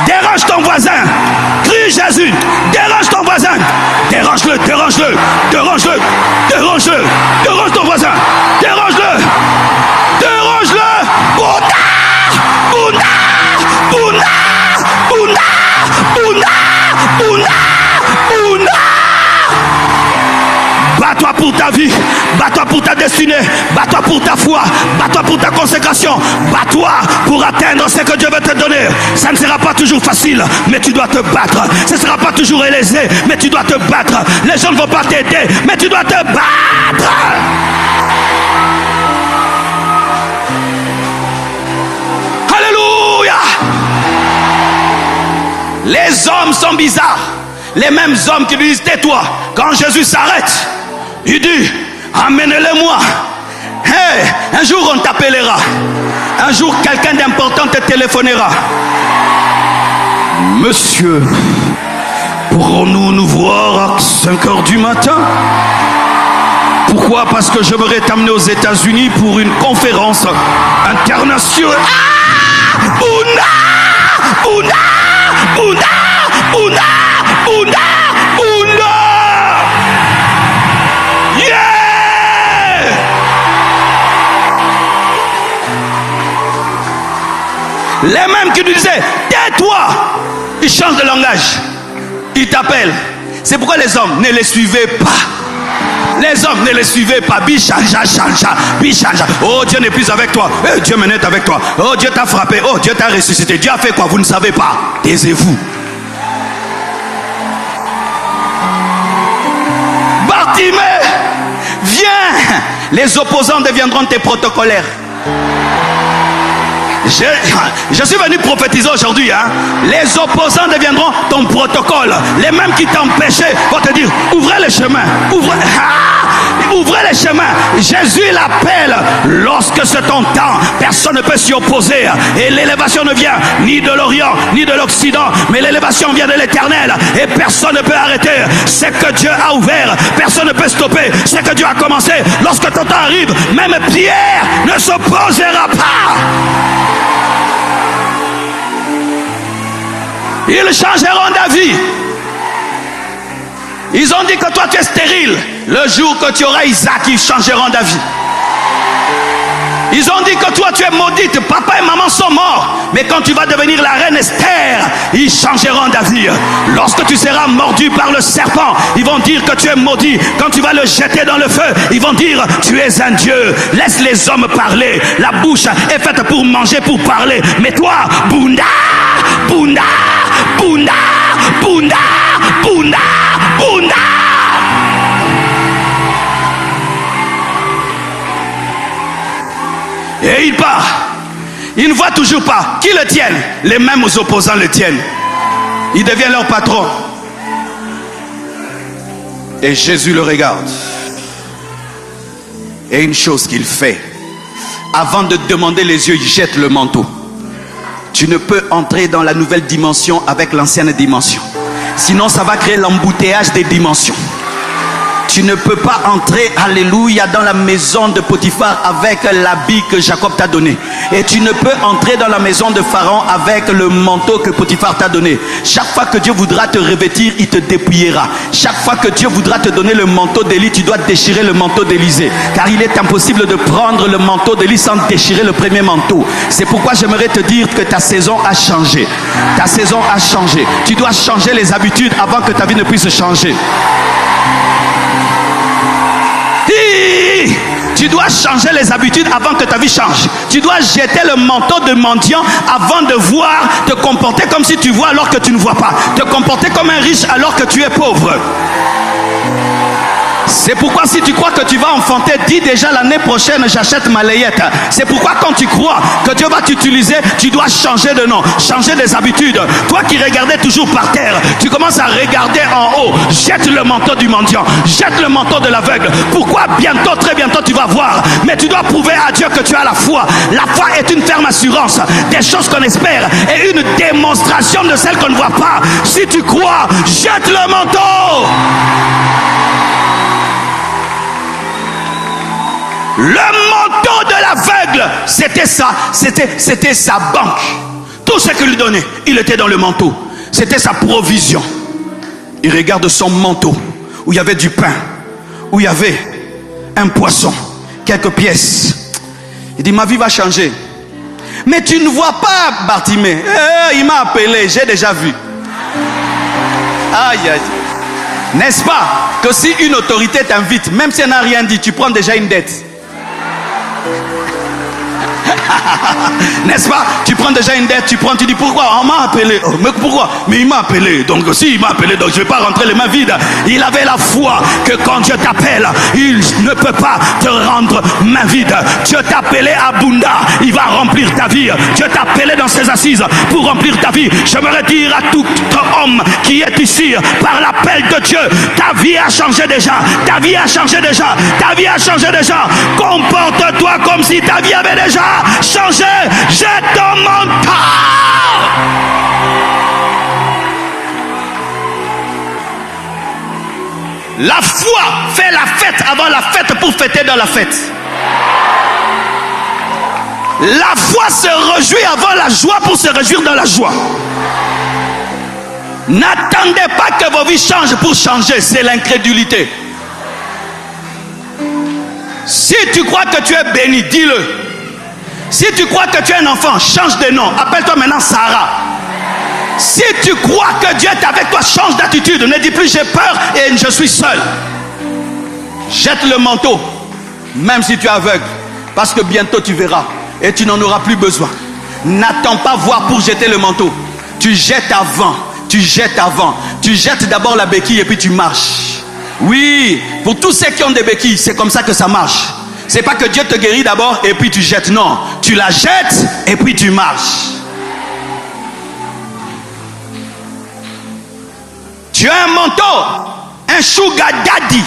Dérange ton voisin, crie Jésus, dérange ton voisin, dérange-le, dérange-le, dérange-le, dérange-le, dérange ton voisin, dérange-le, dérange-le, Bunda, Bunda, Bunda, Bunda, Bunda, Bunda, Bunda. Bats-toi pour ta vie, bats-toi pour ta destinée, bats-toi pour ta foi, bats-toi pour ta consécration, bats-toi pour atteindre ce que Dieu veut te donner. Ça ne sera pas toujours facile, mais tu dois te battre. Ce ne sera pas toujours aisé, mais tu dois te battre. Les gens ne vont pas t'aider, mais tu dois te battre. Alléluia. Les hommes sont bizarres. Les mêmes hommes qui lui disent tais-toi. Quand Jésus s'arrête, il dit amenez-le-moi. Hey, un jour on t'appellera. Un jour quelqu'un d'important te téléphonera. Monsieur, pourrons-nous nous voir à 5h du matin? Pourquoi? Parce que je voudrais t'amener aux États-Unis pour une conférence internationale. Bunda, Bunda, Bunda, Bunda, Bunda, Bunda. Yeah! Les mêmes qui nous disaient tais-toi, ils changent de langage. Ils t'appellent. C'est pourquoi les hommes ne les suivez pas. Les hommes ne les suivez pas. Bichanja, chanja, bichanja. Oh, Dieu n'est plus avec toi. Eh, Dieu menait avec toi. Oh, Dieu t'a frappé. Oh, Dieu t'a ressuscité. Dieu a fait quoi? Vous ne savez pas. Taisez-vous. Bartimée, viens. Les opposants deviendront tes protocolaires. Je suis venu prophétiser aujourd'hui. Les opposants deviendront ton protocole. Les mêmes qui t'empêchaient vont te dire ouvrez les chemins. Ouvrez les chemins. Jésus l'appelle. Lorsque c'est ton temps, personne ne peut s'y opposer. Et l'élévation ne vient ni de l'Orient ni de l'Occident, mais l'élévation vient de l'Éternel. Et personne ne peut arrêter ce que Dieu a ouvert. Personne ne peut stopper ce que Dieu a commencé. Lorsque ton temps arrive, même Pierre ne s'opposera pas. Ils changeront d'avis. Ils ont dit que toi tu es stérile. Le jour que tu auras Isaac, ils changeront d'avis. Ils ont dit que toi tu es maudite. Papa et maman sont morts. Mais quand tu vas devenir la reine Esther, ils changeront d'avis. Lorsque tu seras mordu par le serpent, ils vont dire que tu es maudit. Quand tu vas le jeter dans le feu, ils vont dire tu es un Dieu. Laisse les hommes parler. La bouche est faite pour manger, pour parler. Mais toi, Bunda, Bunda, Bunda, Bunda, Bunda, Bunda. Et il part. Il ne voit toujours pas. Qui le tiennent? Les mêmes opposants le tiennent. Il devient leur patron. Et Jésus le regarde. Et une chose qu'il fait, avant de demander les yeux, il jette le manteau. Tu ne peux entrer dans la nouvelle dimension avec l'ancienne dimension. Sinon, ça va créer l'embouteillage des dimensions. Tu ne peux pas entrer, alléluia, dans la maison de Potiphar avec l'habit que Jacob t'a donné. Et tu ne peux entrer dans la maison de Pharaon avec le manteau que Potiphar t'a donné. Chaque fois que Dieu voudra te revêtir, il te dépouillera. Chaque fois que Dieu voudra te donner le manteau d'Élie, tu dois déchirer le manteau d'Élisée. Car il est impossible de prendre le manteau d'Élie sans déchirer le premier manteau. C'est pourquoi j'aimerais te dire que ta saison a changé. Ta saison a changé. Tu dois changer les habitudes avant que ta vie ne puisse changer. Tu dois changer les habitudes avant que ta vie change. Tu dois jeter le manteau de mendiant avant de voir, te comporter comme si tu vois alors que tu ne vois pas. Te comporter comme un riche alors que tu es pauvre. C'est pourquoi si tu crois que tu vas enfanter, dis déjà l'année prochaine j'achète ma layette. C'est pourquoi quand tu crois que Dieu va t'utiliser, tu dois changer de nom, changer des habitudes. Toi qui regardais toujours par terre, tu commences à regarder en haut. Jette le manteau du mendiant, jette le manteau de l'aveugle. Pourquoi bientôt, très bientôt tu vas voir. Mais tu dois prouver à Dieu que tu as la foi. La foi est une ferme assurance des choses qu'on espère et une démonstration de celles qu'on ne voit pas. Si tu crois, jette le manteau. Le manteau de l'aveugle, c'était ça, c'était sa banque. Tout ce qu'il lui donnait, il était dans le manteau. C'était sa provision. Il regarde son manteau, où il y avait du pain, où il y avait un poisson, quelques pièces. Il dit, ma vie va changer. Mais tu ne vois pas Bartimée. Il m'a appelé, j'ai déjà vu. Aïe, aïe. N'est-ce pas que si une autorité t'invite, même si elle n'a rien dit, tu prends déjà une dette. N'est-ce pas? Tu prends déjà une dette, tu dis pourquoi? On m'a appelé. Oh, mais pourquoi? Mais il m'a appelé. Donc si il m'a appelé, donc je ne vais pas rentrer les mains vides. Il avait la foi que quand Dieu t'appelle, il ne peut pas te rendre main vide. Dieu t'a appelé à Bunda, il va remplir ta vie. Dieu t'a appelé dans ses assises pour remplir ta vie. J'aimerais dire à tout homme qui est ici, par l'appel de Dieu, ta vie a changé déjà. Ta vie a changé déjà. Ta vie a changé déjà. Comporte-toi comme si ta vie avait déjà changé. Jette ton manteau. La foi fait la fête avant la fête pour fêter dans la fête. La foi se réjouit avant la joie pour se réjouir dans la joie. N'attendez pas que vos vies changent pour changer, c'est l'incrédulité. Si tu crois que tu es béni, dis-le. Si tu crois que tu es un enfant, change de nom. Appelle-toi maintenant Sarah. Si tu crois que Dieu est avec toi, change d'attitude. Ne dis plus j'ai peur et je suis seul. Jette le manteau, même si tu es aveugle. Parce que bientôt tu verras et tu n'en auras plus besoin. N'attends pas voir pour jeter le manteau. Tu jettes avant. Tu jettes avant. Tu jettes d'abord la béquille et puis tu marches. Oui, pour tous ceux qui ont des béquilles, c'est comme ça que ça marche. C'est pas que Dieu te guérit d'abord et puis tu jettes. Non, tu la jettes et puis tu marches. Tu as un manteau, un sugar daddy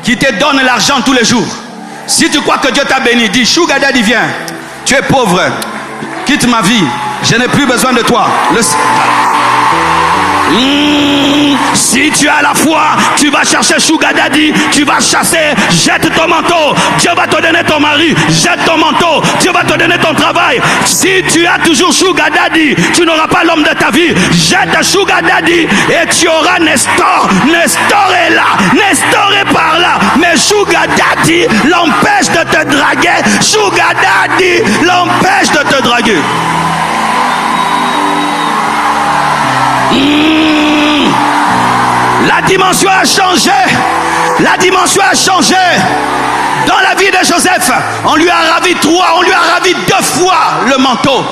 qui te donne l'argent tous les jours. Si tu crois que Dieu t'a béni, dis sugar daddy viens. Tu es pauvre, quitte ma vie, je n'ai plus besoin de toi. Si tu as la foi, tu vas chercher Sugar Daddy, tu vas chasser, jette ton manteau, Dieu va te donner ton mari, jette ton manteau, Dieu va te donner ton travail. Si tu as toujours Sugar Daddy, tu n'auras pas l'homme de ta vie, jette Sugar Daddy et tu auras Nestor. Nestor est là, Nestor est par là, mais Sugar Daddy l'empêche de te draguer, Sugar Daddy l'empêche de te draguer. La dimension a changé. La dimension a changé. Dans la vie de Joseph, on lui a ravi 2 fois le manteau.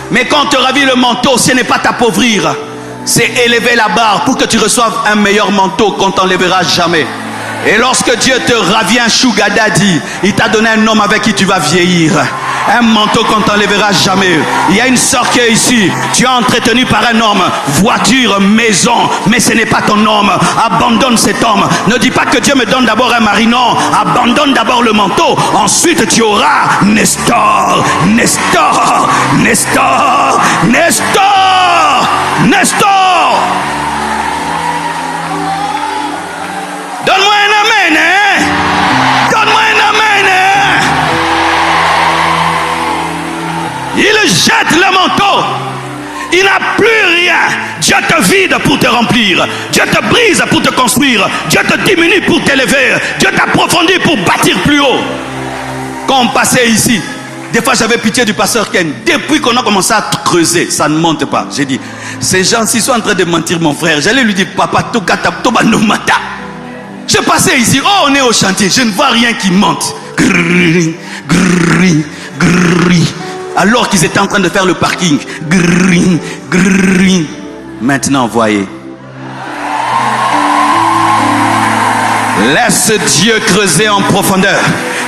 Mais quand on te ravit le manteau, ce n'est pas t'appauvrir. C'est élever la barre pour que tu reçoives un meilleur manteau qu'on t'enlèvera jamais. Et lorsque Dieu te ravit un sugar daddy, il t'a donné un homme avec qui tu vas vieillir. Un manteau qu'on t'enlèvera jamais. Il y a une sœur qui est ici. Tu es entretenu par un homme, voiture, maison, mais ce n'est pas ton homme. Abandonne cet homme. Ne dis pas que Dieu me donne d'abord un mari. Non, abandonne d'abord le manteau. Ensuite tu auras Nestor, Nestor, Nestor, Nestor, Nestor. Donne-moi un amen, hein? Donne-moi un amen, hein? Il jette le manteau. Il n'a plus rien. Dieu te vide pour te remplir. Dieu te brise pour te construire. Dieu te diminue pour t'élever. Dieu t'approfondit pour bâtir plus haut. Quand on passait ici, des fois j'avais pitié du pasteur Ken. Depuis qu'on a commencé à creuser, ça ne monte pas. J'ai dit, ces gens-ci sont en train de mentir mon frère. J'allais lui dire, papa, toba. Je passais ici, oh on est au chantier, je ne vois rien qui monte. Grrr, grrr, grrr. Alors qu'ils étaient en train de faire le parking. Grrr, grrr. Maintenant voyez. Laisse Dieu creuser en profondeur.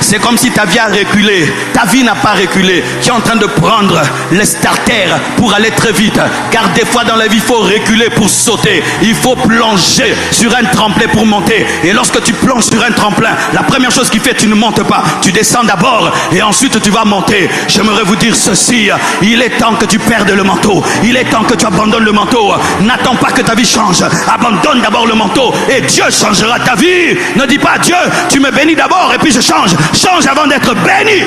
C'est comme si ta vie a reculé. Ta vie n'a pas reculé. Tu es en train de prendre les starters pour aller très vite. Car des fois dans la vie, il faut reculer pour sauter. Il faut plonger sur un tremplin pour monter. Et lorsque tu plonges sur un tremplin, la première chose qu'il fait, tu ne montes pas. Tu descends d'abord et ensuite tu vas monter. J'aimerais vous dire ceci. Il est temps que tu perdes le manteau. Il est temps que tu abandonnes le manteau. N'attends pas que ta vie change. Abandonne d'abord le manteau et Dieu changera ta vie. Ne dis pas Dieu, tu me bénis d'abord et puis je change. Change avant d'être béni.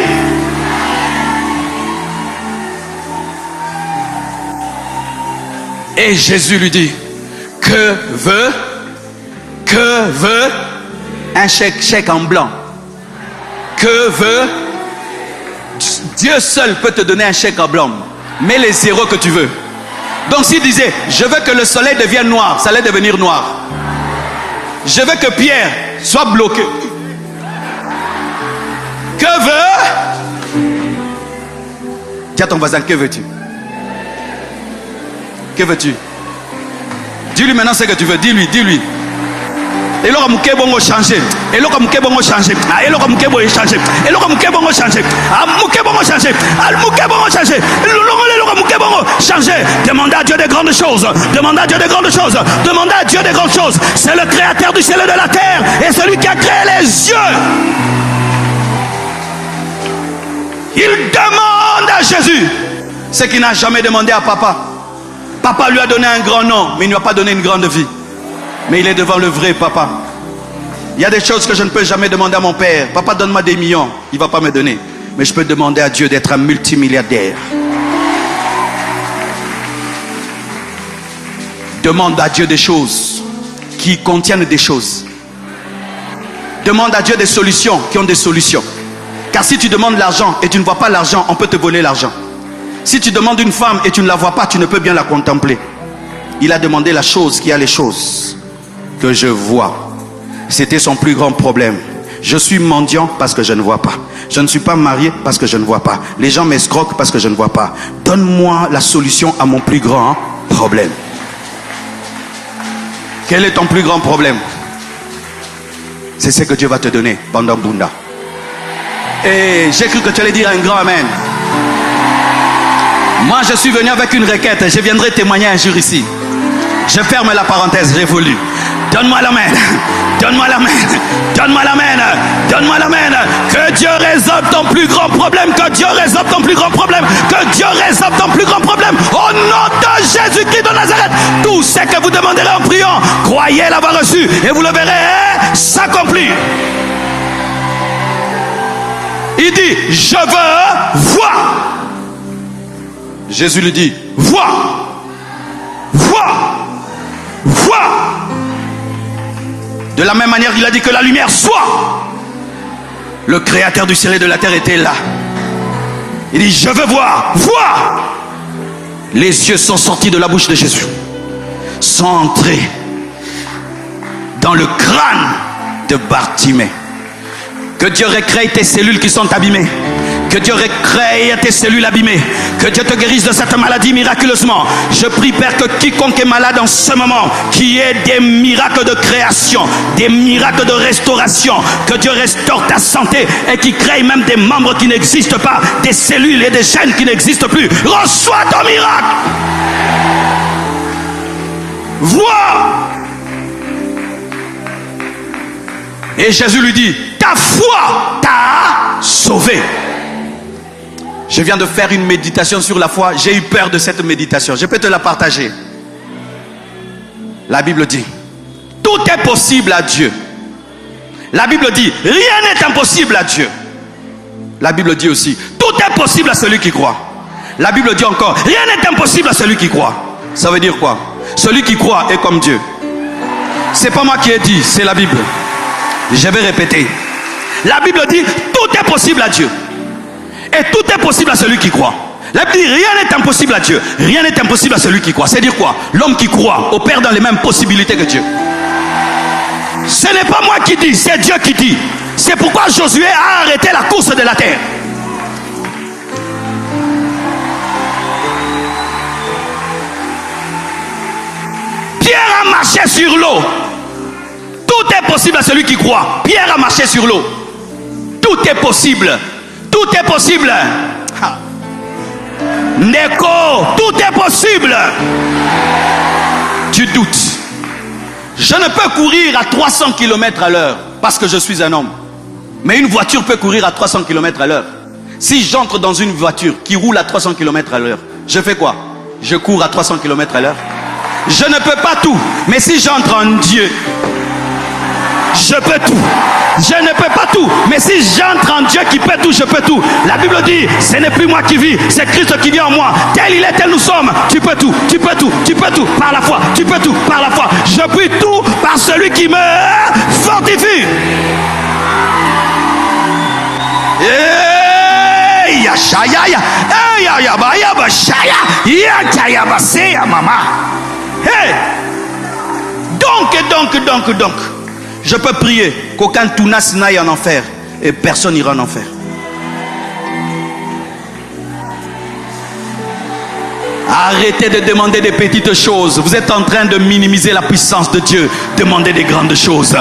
Et Jésus lui dit, que veut un chèque en blanc. Que veut Dieu seul peut te donner un chèque en blanc. Mets les zéros que tu veux. Donc s'il disait, je veux que le soleil devienne noir, ça allait devenir noir. Je veux que Pierre soit bloqué. Que veut? Dis à ton voisin, que veux-tu? Que veux-tu? Dis-lui maintenant ce que tu veux. Dis-lui. Et là, on va changer. Et là, on va changer. Et là, on va changer. Et là, on va changer. Changer. Demandez à Dieu des grandes choses. Demandez à Dieu des grandes choses. Demandez à Dieu des grandes choses. C'est le créateur du ciel et de la terre. Et celui qui a créé les yeux. Il demande à Jésus ce qu'il n'a jamais demandé à papa. Papa lui a donné un grand nom, mais il ne lui a pas donné une grande vie. Mais il est devant le vrai papa. Il y a des choses que je ne peux jamais demander à mon père. Papa, donne-moi des millions. Il ne va pas me donner. Mais je peux demander à Dieu d'être un multimilliardaire. Demande à Dieu des choses qui contiennent des choses. Demande à Dieu des solutions qui ont des solutions. Car si tu demandes l'argent et tu ne vois pas l'argent, on peut te voler l'argent. Si tu demandes une femme et tu ne la vois pas, tu ne peux bien la contempler. Il a demandé la chose qui a les choses que je vois. C'était son plus grand problème. Je suis mendiant parce que je ne vois pas. Je ne suis pas marié parce que je ne vois pas. Les gens m'escroquent parce que je ne vois pas. Donne-moi la solution à mon plus grand problème. Quel est ton plus grand problème? C'est ce que Dieu va te donner, Bandam Bunda. Et j'ai cru que tu allais dire un grand amen. Moi je suis venu avec une requête. Je viendrai témoigner un jour ici. Je ferme la parenthèse révolue. Donne-moi l'amen. Donne-moi l'amen. Donne-moi l'amen. Donne-moi l'amen. Que Dieu résolve ton plus grand problème. Que Dieu résolve ton plus grand problème. Que Dieu résolve ton plus grand problème. Au nom de Jésus-Christ de Nazareth. Tout ce que vous demanderez en priant, croyez l'avoir reçu. Et vous le verrez s'accomplir. Il dit, je veux voir. Jésus lui dit, vois. Vois. Vois. De la même manière, il a dit que la lumière soit. Le créateur du ciel et de la terre était là. Il dit, je veux voir. Vois. Les yeux sont sortis de la bouche de Jésus. sont entrés dans le crâne de Bartimée. Que Dieu recrée tes cellules qui sont abîmées. Que Dieu recrée tes cellules abîmées. Que Dieu te guérisse de cette maladie miraculeusement. Je prie, Père, que quiconque est malade en ce moment, qu'il y ait des miracles de création, des miracles de restauration. Que Dieu restaure ta santé et qu'il crée même des membres qui n'existent pas, des cellules et des chaînes qui n'existent plus. Reçois ton miracle. Vois. Et Jésus lui dit, ta foi t'a sauvé. Je viens de faire une méditation sur la foi. J'ai eu peur de cette méditation. Je peux te la partager. La Bible dit, tout est possible à Dieu. La Bible dit, rien n'est impossible à Dieu. La Bible dit aussi, tout est possible à celui qui croit. La Bible dit encore, rien n'est impossible à celui qui croit. Ça veut dire quoi? Celui qui croit est comme Dieu. C'est pas moi qui ai dit, c'est la Bible. Je vais répéter. La Bible dit, tout est possible à Dieu. Et tout est possible à celui qui croit. La Bible dit, rien n'est impossible à Dieu. Rien n'est impossible à celui qui croit. C'est dire quoi? L'homme qui croit opère dans les mêmes possibilités que Dieu. Ce n'est pas moi qui dis, c'est Dieu qui dit. C'est pourquoi Josué a arrêté la course de la terre. Pierre a marché sur l'eau. Tout est possible à celui qui croit. Pierre a marché sur l'eau. Tout est possible. Tout est possible. Neko, tout est possible. Tu doutes. Je ne peux courir à 300 km à l'heure parce que je suis un homme. Mais une voiture peut courir à 300 km à l'heure. Si j'entre dans une voiture qui roule à 300 km à l'heure, je fais quoi? Je cours à 300 km à l'heure. Je ne peux pas tout. Mais si j'entre en Dieu, je peux tout. Je ne peux pas tout. Mais si j'entre en Dieu qui peut tout, je peux tout. La Bible dit, ce n'est plus moi qui vis, c'est Christ qui vit en moi. Tel il est, tel nous sommes. Tu peux tout, tu peux tout, tu peux tout par la foi. Tu peux tout par la foi. Je puis tout par celui qui me fortifie. Donc, je peux prier qu'aucun Tounas n'aille en enfer et personne n'ira en enfer. Arrêtez de demander des petites choses. Vous êtes en train de minimiser la puissance de Dieu. Demandez des grandes choses.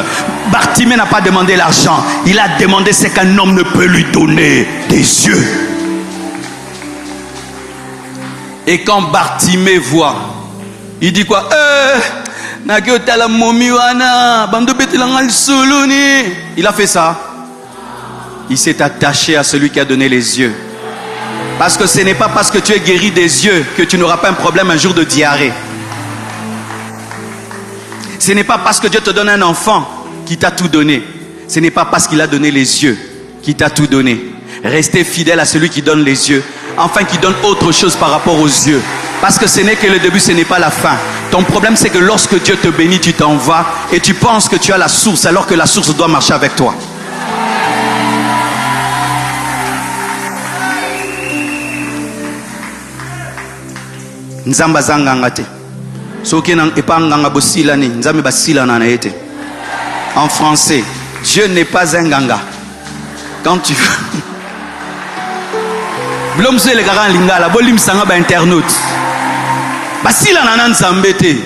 Bartimée n'a pas demandé l'argent. Il a demandé ce qu'un homme ne peut lui donner, des yeux. Et quand Bartimée voit, il dit quoi? Il a fait ça. Il s'est attaché à celui qui a donné les yeux. Parce que ce n'est pas parce que tu es guéri des yeux que tu n'auras pas un problème un jour de diarrhée. Ce n'est pas parce que Dieu te donne un enfant qui t'a tout donné. Ce n'est pas parce qu'il a donné les yeux qui t'a tout donné. Restez fidèle à celui qui donne les yeux, afin qu'il donne autre chose par rapport aux yeux. Parce que ce n'est que le début, ce n'est pas la fin. Ton problème, c'est que lorsque Dieu te bénit, tu t'en vas et tu penses que tu as la source alors que la source doit marcher avec toi. Nzamba zanganga te. Soki na epanganga bosilani, nzambe basilana na ete. En français, Dieu n'est pas un ganga. Quand tu Blomse le garan lingala, bolim sanga ba internaute. Basilana na nzambe te.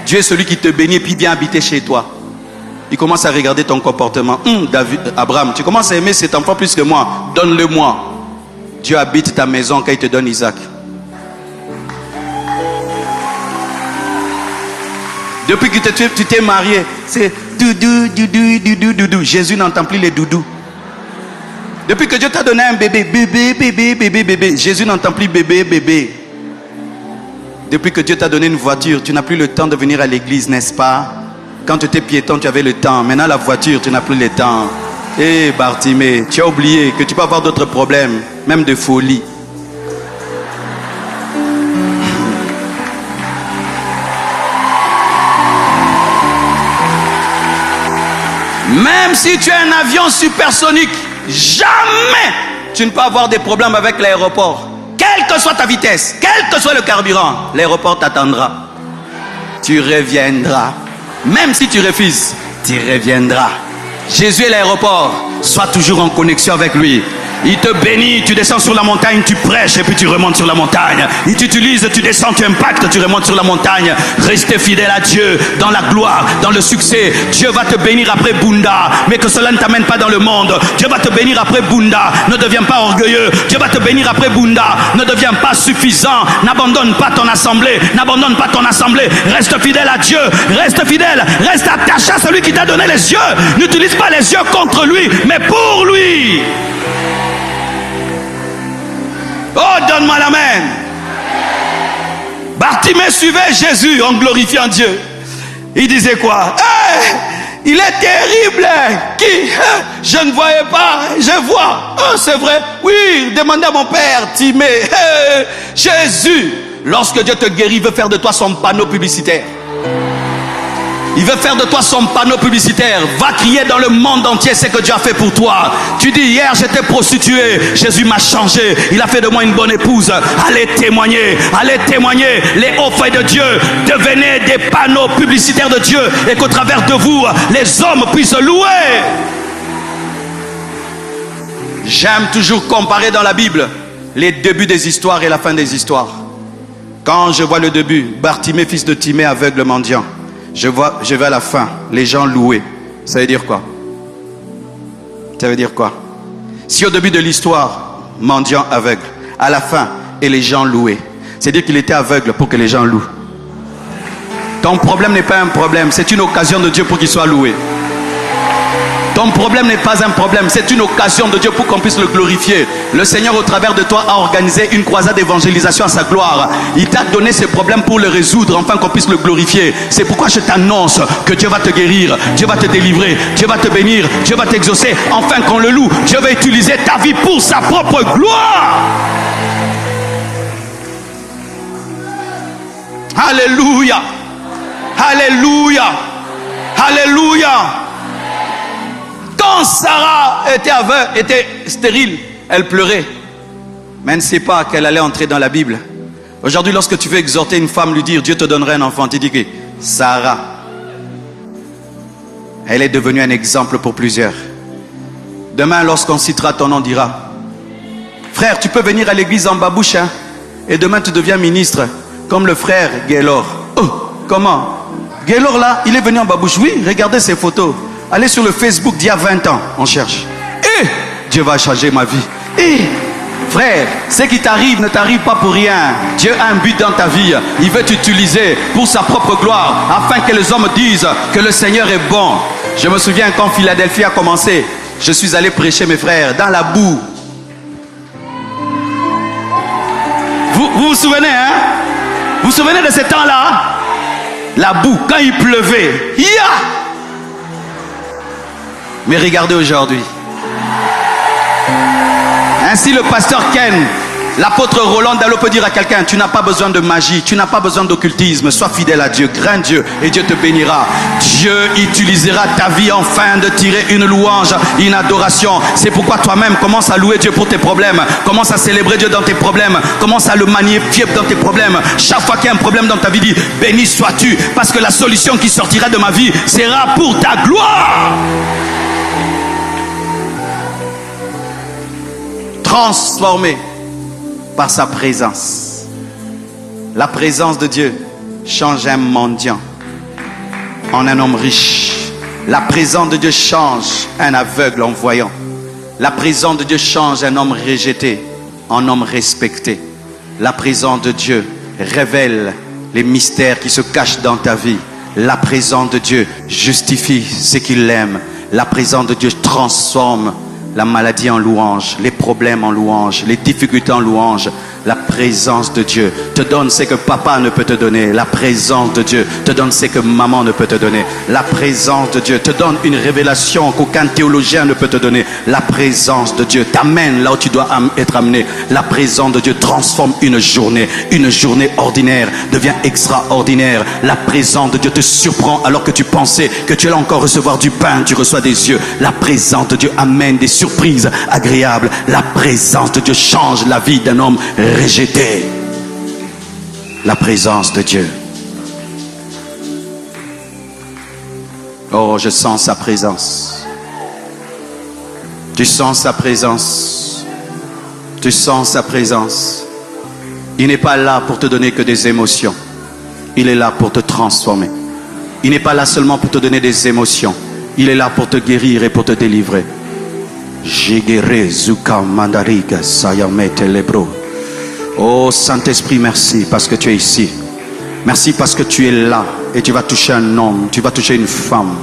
Dieu est celui qui te bénit et puis vient habiter chez toi. Il commence à regarder ton comportement. Abraham, tu commences à aimer cet enfant plus que moi. Donne-le-moi. Dieu habite ta maison quand il te donne Isaac. Depuis que tu t'es marié, c'est doudou, doudou, doudou, doudou. Jésus n'entend plus les doudous. Depuis que Dieu t'a donné un bébé, bébé, bébé, bébé, bébé. Jésus n'entend plus bébé, bébé. Depuis que Dieu t'a donné une voiture, tu n'as plus le temps de venir à l'église, n'est-ce pas? Quand tu étais piéton, tu avais le temps. Maintenant, la voiture, tu n'as plus le temps. Eh, Bartimée, tu as oublié que tu peux avoir d'autres problèmes, même de folie. Même si tu as un avion supersonique, jamais tu ne peux avoir des problèmes avec l'aéroport. Quelle que soit ta vitesse, quel que soit le carburant, l'aéroport t'attendra. tu reviendras. Même si tu refuses, tu reviendras. Jésus est l'aéroport. Sois toujours en connexion avec lui. Il te bénit, tu descends sur la montagne, tu prêches et puis tu remontes sur la montagne. Il t'utilise, tu descends, tu impactes, tu remontes sur la montagne. Restez fidèle à Dieu dans la gloire, dans le succès. Dieu va te bénir après Bunda, mais que cela ne t'amène pas dans le monde. Dieu va te bénir après Bunda, ne deviens pas orgueilleux. Dieu va te bénir après Bunda, ne deviens pas suffisant. N'abandonne pas ton assemblée, n'abandonne pas ton assemblée. Reste fidèle à Dieu, reste fidèle, reste attaché à celui qui t'a donné les yeux. N'utilise pas les yeux contre lui, mais pour lui. Oh, donne-moi l'amen. Bartimée suivait Jésus en glorifiant Dieu. Il disait quoi? Il est terrible. Qui? Je ne voyais pas, je vois. Oh, c'est vrai. Oui, demandez à mon père, Timée. Jésus, lorsque Dieu te guérit, il veut faire de toi son panneau publicitaire. Il veut faire de toi son panneau publicitaire. Va crier dans le monde entier ce que Dieu a fait pour toi. Tu dis, hier j'étais prostituée, Jésus m'a changé, il a fait de moi une bonne épouse. Allez témoigner, les hauts faits de Dieu. Devenez des panneaux publicitaires de Dieu et qu'au travers de vous, les hommes puissent louer. J'aime toujours comparer dans la Bible les débuts des histoires et la fin des histoires. Quand je vois le début, Bartimée, fils de Timée, aveugle mendiant. Je vais à la fin, les gens loués. Ça veut dire quoi? Ça veut dire quoi? Si au début de l'histoire, mendiant aveugle, à la fin, et les gens loués, c'est-à-dire qu'il était aveugle pour que les gens louent. Ton problème n'est pas un problème, c'est une occasion de Dieu pour qu'il soit loué. Ton problème n'est pas un problème, c'est une occasion de Dieu pour qu'on puisse le glorifier. Le Seigneur, au travers de toi, a organisé une croisade d'évangélisation à sa gloire. Il t'a donné ces problèmes pour le résoudre, afin qu'on puisse le glorifier. C'est pourquoi je t'annonce que Dieu va te guérir, Dieu va te délivrer, Dieu va te bénir, Dieu va t'exaucer, afin qu'on le loue. Dieu va utiliser ta vie pour sa propre gloire. Alléluia, alléluia, alléluia. Quand Sarah était stérile, elle pleurait. Mais elle ne sait pas qu'elle allait entrer dans la Bible. Aujourd'hui, lorsque tu veux exhorter une femme, lui dire Dieu te donnerait un enfant, tu dis que Sarah, elle est devenue un exemple pour plusieurs. Demain, lorsqu'on citera ton nom, on dira frère, tu peux venir à l'église en babouche, hein, et demain tu deviens ministre, comme le frère Gaylor. Oh, comment? Gaylor là, il est venu en babouche. Oui, regardez ses photos. Allez sur le Facebook d'il y a 20 ans, on cherche. Et Dieu va changer ma vie. Et frère, ce qui t'arrive ne t'arrive pas pour rien. Dieu a un but dans ta vie. Il veut t'utiliser pour sa propre gloire, afin que les hommes disent que le Seigneur est bon. Je me souviens quand Philadelphie a commencé, je suis allé prêcher, mes frères, dans la boue. Vous vous souvenez, hein? Vous vous souvenez de ce temps-là? La boue, quand il pleuvait. Mais regardez aujourd'hui. Ainsi le pasteur Ken, l'apôtre Roland Dallot peut dire à quelqu'un, tu n'as pas besoin de magie, tu n'as pas besoin d'occultisme, sois fidèle à Dieu, crains Dieu et Dieu te bénira. Dieu utilisera ta vie afin de tirer une louange, une adoration. C'est pourquoi toi-même commence à louer Dieu pour tes problèmes, commence à célébrer Dieu dans tes problèmes, commence à le magnifier dans tes problèmes. Chaque fois qu'il y a un problème dans ta vie, dis béni sois-tu, parce que la solution qui sortira de ma vie sera pour ta gloire. Transformé par sa présence. La présence de Dieu change un mendiant en un homme riche. La présence de Dieu change un aveugle en voyant. La présence de Dieu change un homme rejeté en homme respecté. La présence de Dieu révèle les mystères qui se cachent dans ta vie. La présence de Dieu justifie ce qu'il aime. La présence de Dieu transforme la maladie en louange, les problèmes en louange, les difficultés en louange. La présence de Dieu te donne ce que papa ne peut te donner. La présence de Dieu te donne ce que maman ne peut te donner. La présence de Dieu te donne une révélation qu'aucun théologien ne peut te donner. La présence de Dieu t'amène là où tu dois être amené. La présence de Dieu transforme une journée. Une journée ordinaire devient extraordinaire. La présence de Dieu te surprend alors que tu pensais que tu allais encore recevoir du pain. Tu reçois des yeux. La présence de Dieu amène des surprises agréables. La présence de Dieu change la vie d'un homme rejeté. La présence de Dieu. Oh, je sens sa présence. Tu sens sa présence. Tu sens sa présence. Il n'est pas là pour te donner que des émotions. Il est là pour te transformer. Il n'est pas là seulement pour te donner des émotions. Il est là pour te guérir et pour te délivrer. Oh Saint-Esprit, merci parce que tu es ici. Merci parce que tu es là et tu vas toucher un homme, tu vas toucher une femme.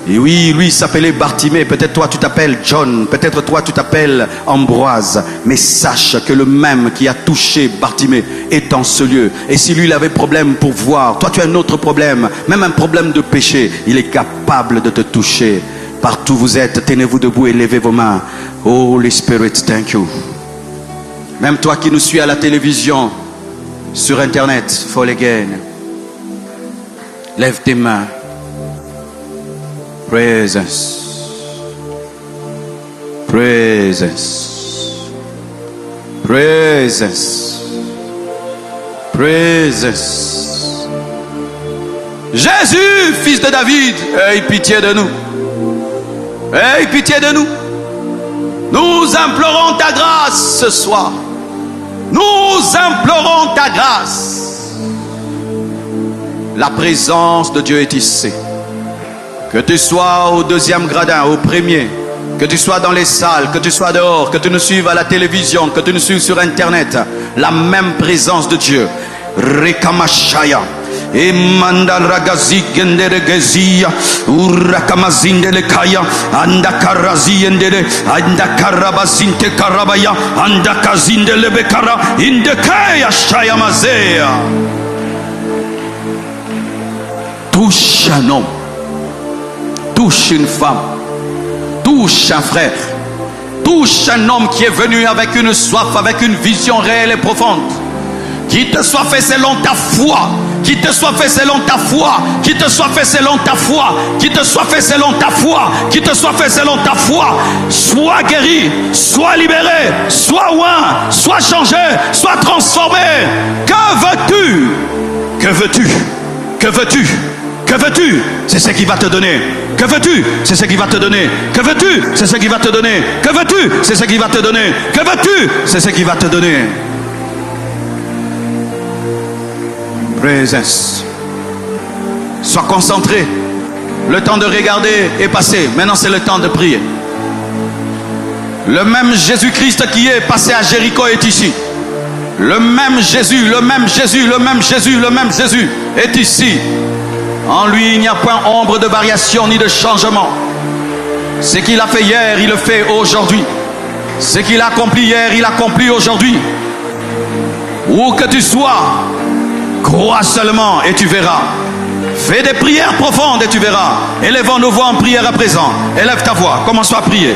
Et oui, lui s'appelait Bartimée, peut-être toi tu t'appelles John, peut-être toi tu t'appelles Ambroise, mais sache que le même qui a touché Bartimée est en ce lieu. Et si lui il avait problème pour voir, toi tu as un autre problème, même un problème de péché, il est capable de te toucher. Partout où vous êtes, tenez-vous debout et levez vos mains. Holy Spirit, thank you. Même toi qui nous suis à la télévision, sur Internet, fall again. Lève tes mains. Presence. Presence. Presence. Presence. Jésus, fils de David, aie pitié de nous. Aie pitié de nous. Nous implorons ta grâce ce soir. Nous implorons ta grâce. La présence de Dieu est ici. Que tu sois au deuxième gradin, au premier, que tu sois dans les salles, que tu sois dehors, que tu nous suives à la télévision, que tu nous suives sur Internet, la même présence de Dieu. Rekamashaya. Et mandaragazi genderegezia urakamazindele kaya andakarazi endele andakarabazinte karabaya andakazindele bekara indekaya shayamazea. Touche un homme, touche une femme, touche un frère, touche un homme qui est venu avec une soif, avec une vision réelle et profonde. Qui te soit fait selon ta foi, qui te soit fait selon ta foi, qui te soit fait selon ta foi, qui te soit fait selon ta foi, qui te soit fait selon ta foi. Sois guéri, sois libéré, sois oint, sois changé, sois transformé. Que veux-tu? Que veux-tu? Que veux-tu? Que veux-tu? C'est ce qui va te donner. Que veux-tu? C'est ce qui va te donner. Que veux-tu? C'est ce qui va te donner. Que veux-tu? C'est ce qui va te donner. Que veux-tu? C'est ce qui va te donner. Présence. Sois concentré. Le temps de regarder est passé. Maintenant, c'est le temps de prier. Le même Jésus-Christ qui est passé à Jéricho est ici. Le même Jésus, le même Jésus, le même Jésus, le même Jésus est ici. En lui, il n'y a point ombre de variation ni de changement. Ce qu'il a fait hier, il le fait aujourd'hui. Ce qu'il a accompli hier, il accomplit aujourd'hui. Où que tu sois, crois seulement et tu verras. Fais des prières profondes et tu verras. Élevons nos voix en prière à présent. Élève ta voix, commence à prier.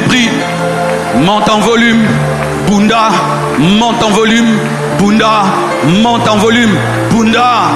Prie. Monte en volume. Bunda. Monte en volume. Bunda. Monte en volume. Bunda.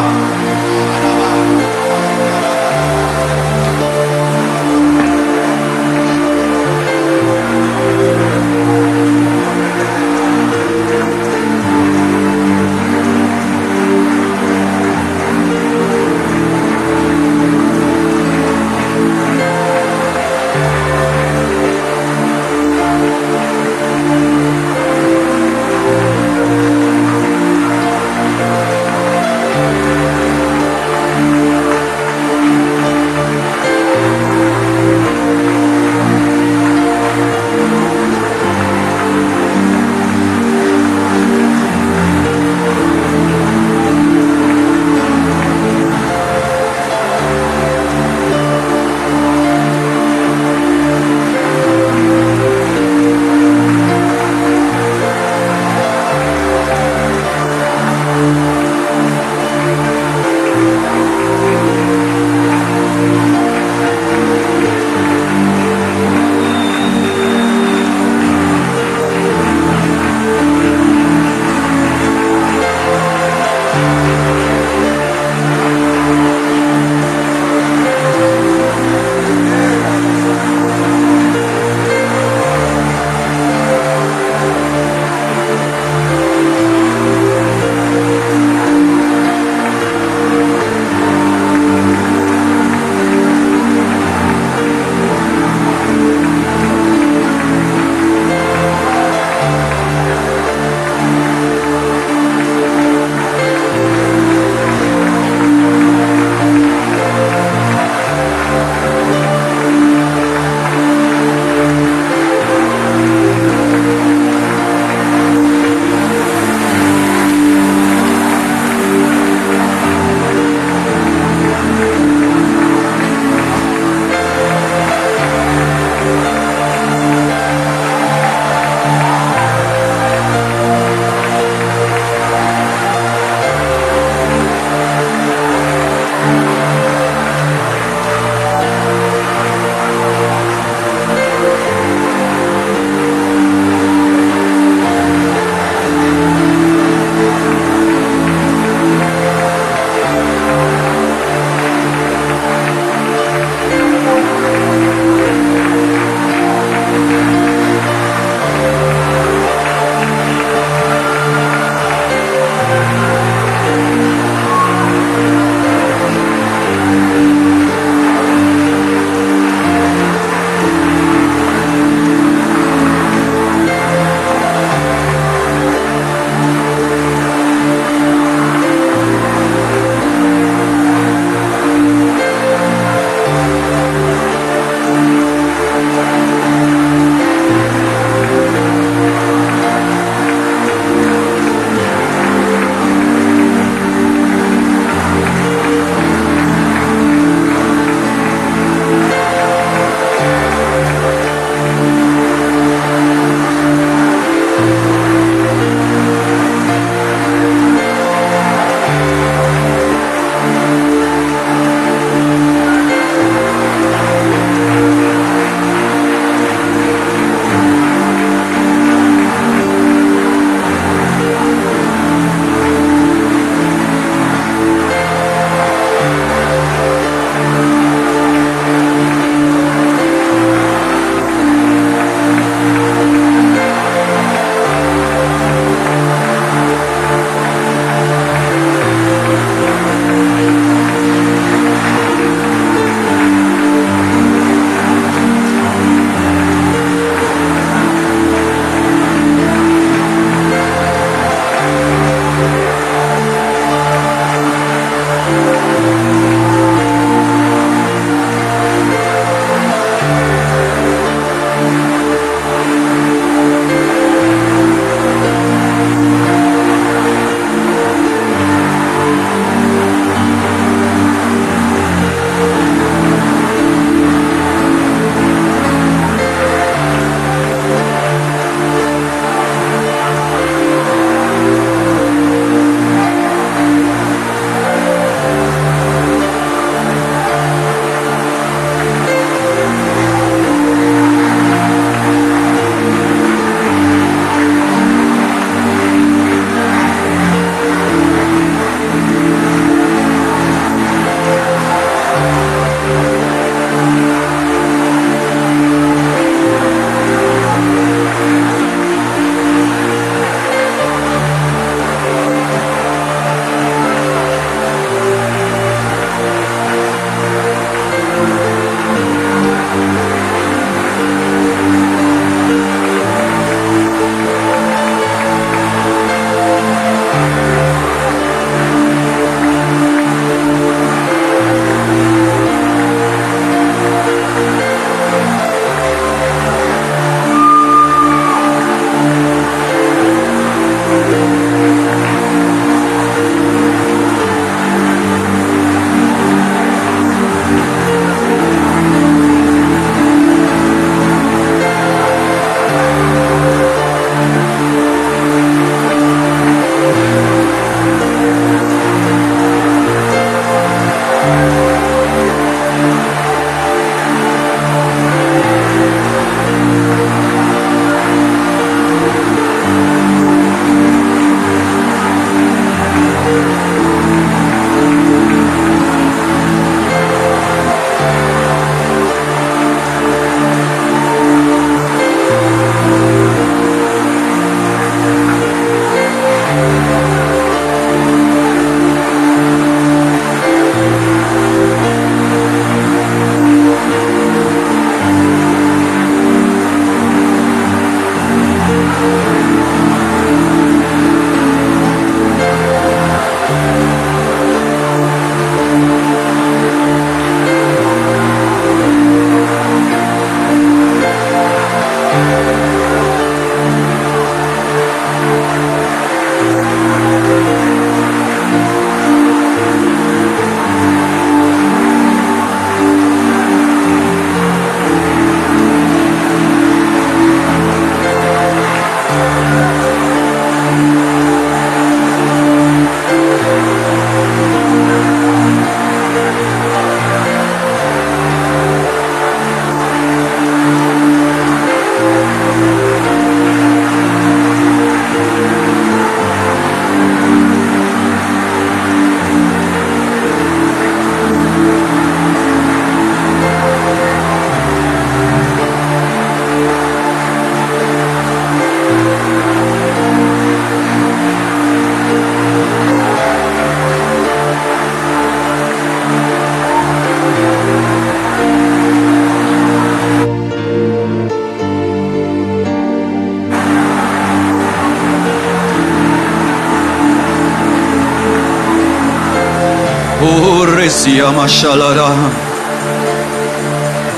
Oh, Resia Mashalada.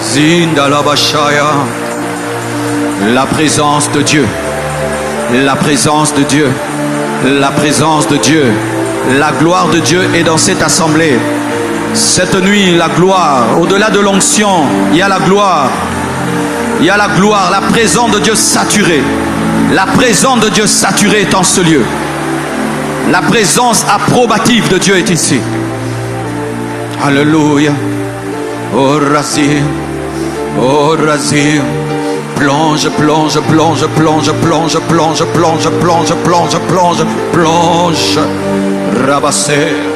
Zindalabashaya. La présence de Dieu. La présence de Dieu. La présence de Dieu. La gloire de Dieu est dans cette assemblée. Cette nuit, la gloire, au-delà de l'onction, il y a la gloire. Il y a la gloire, la présence de Dieu saturée. La présence de Dieu saturée est en ce lieu. La présence approbative de Dieu est ici. Alléluia. Oh Razim. Oh Razim. Plonge, plonge, plonge, plonge, plonge, plonge, plonge, plonge, plonge, plonge, plonge. Rabassé.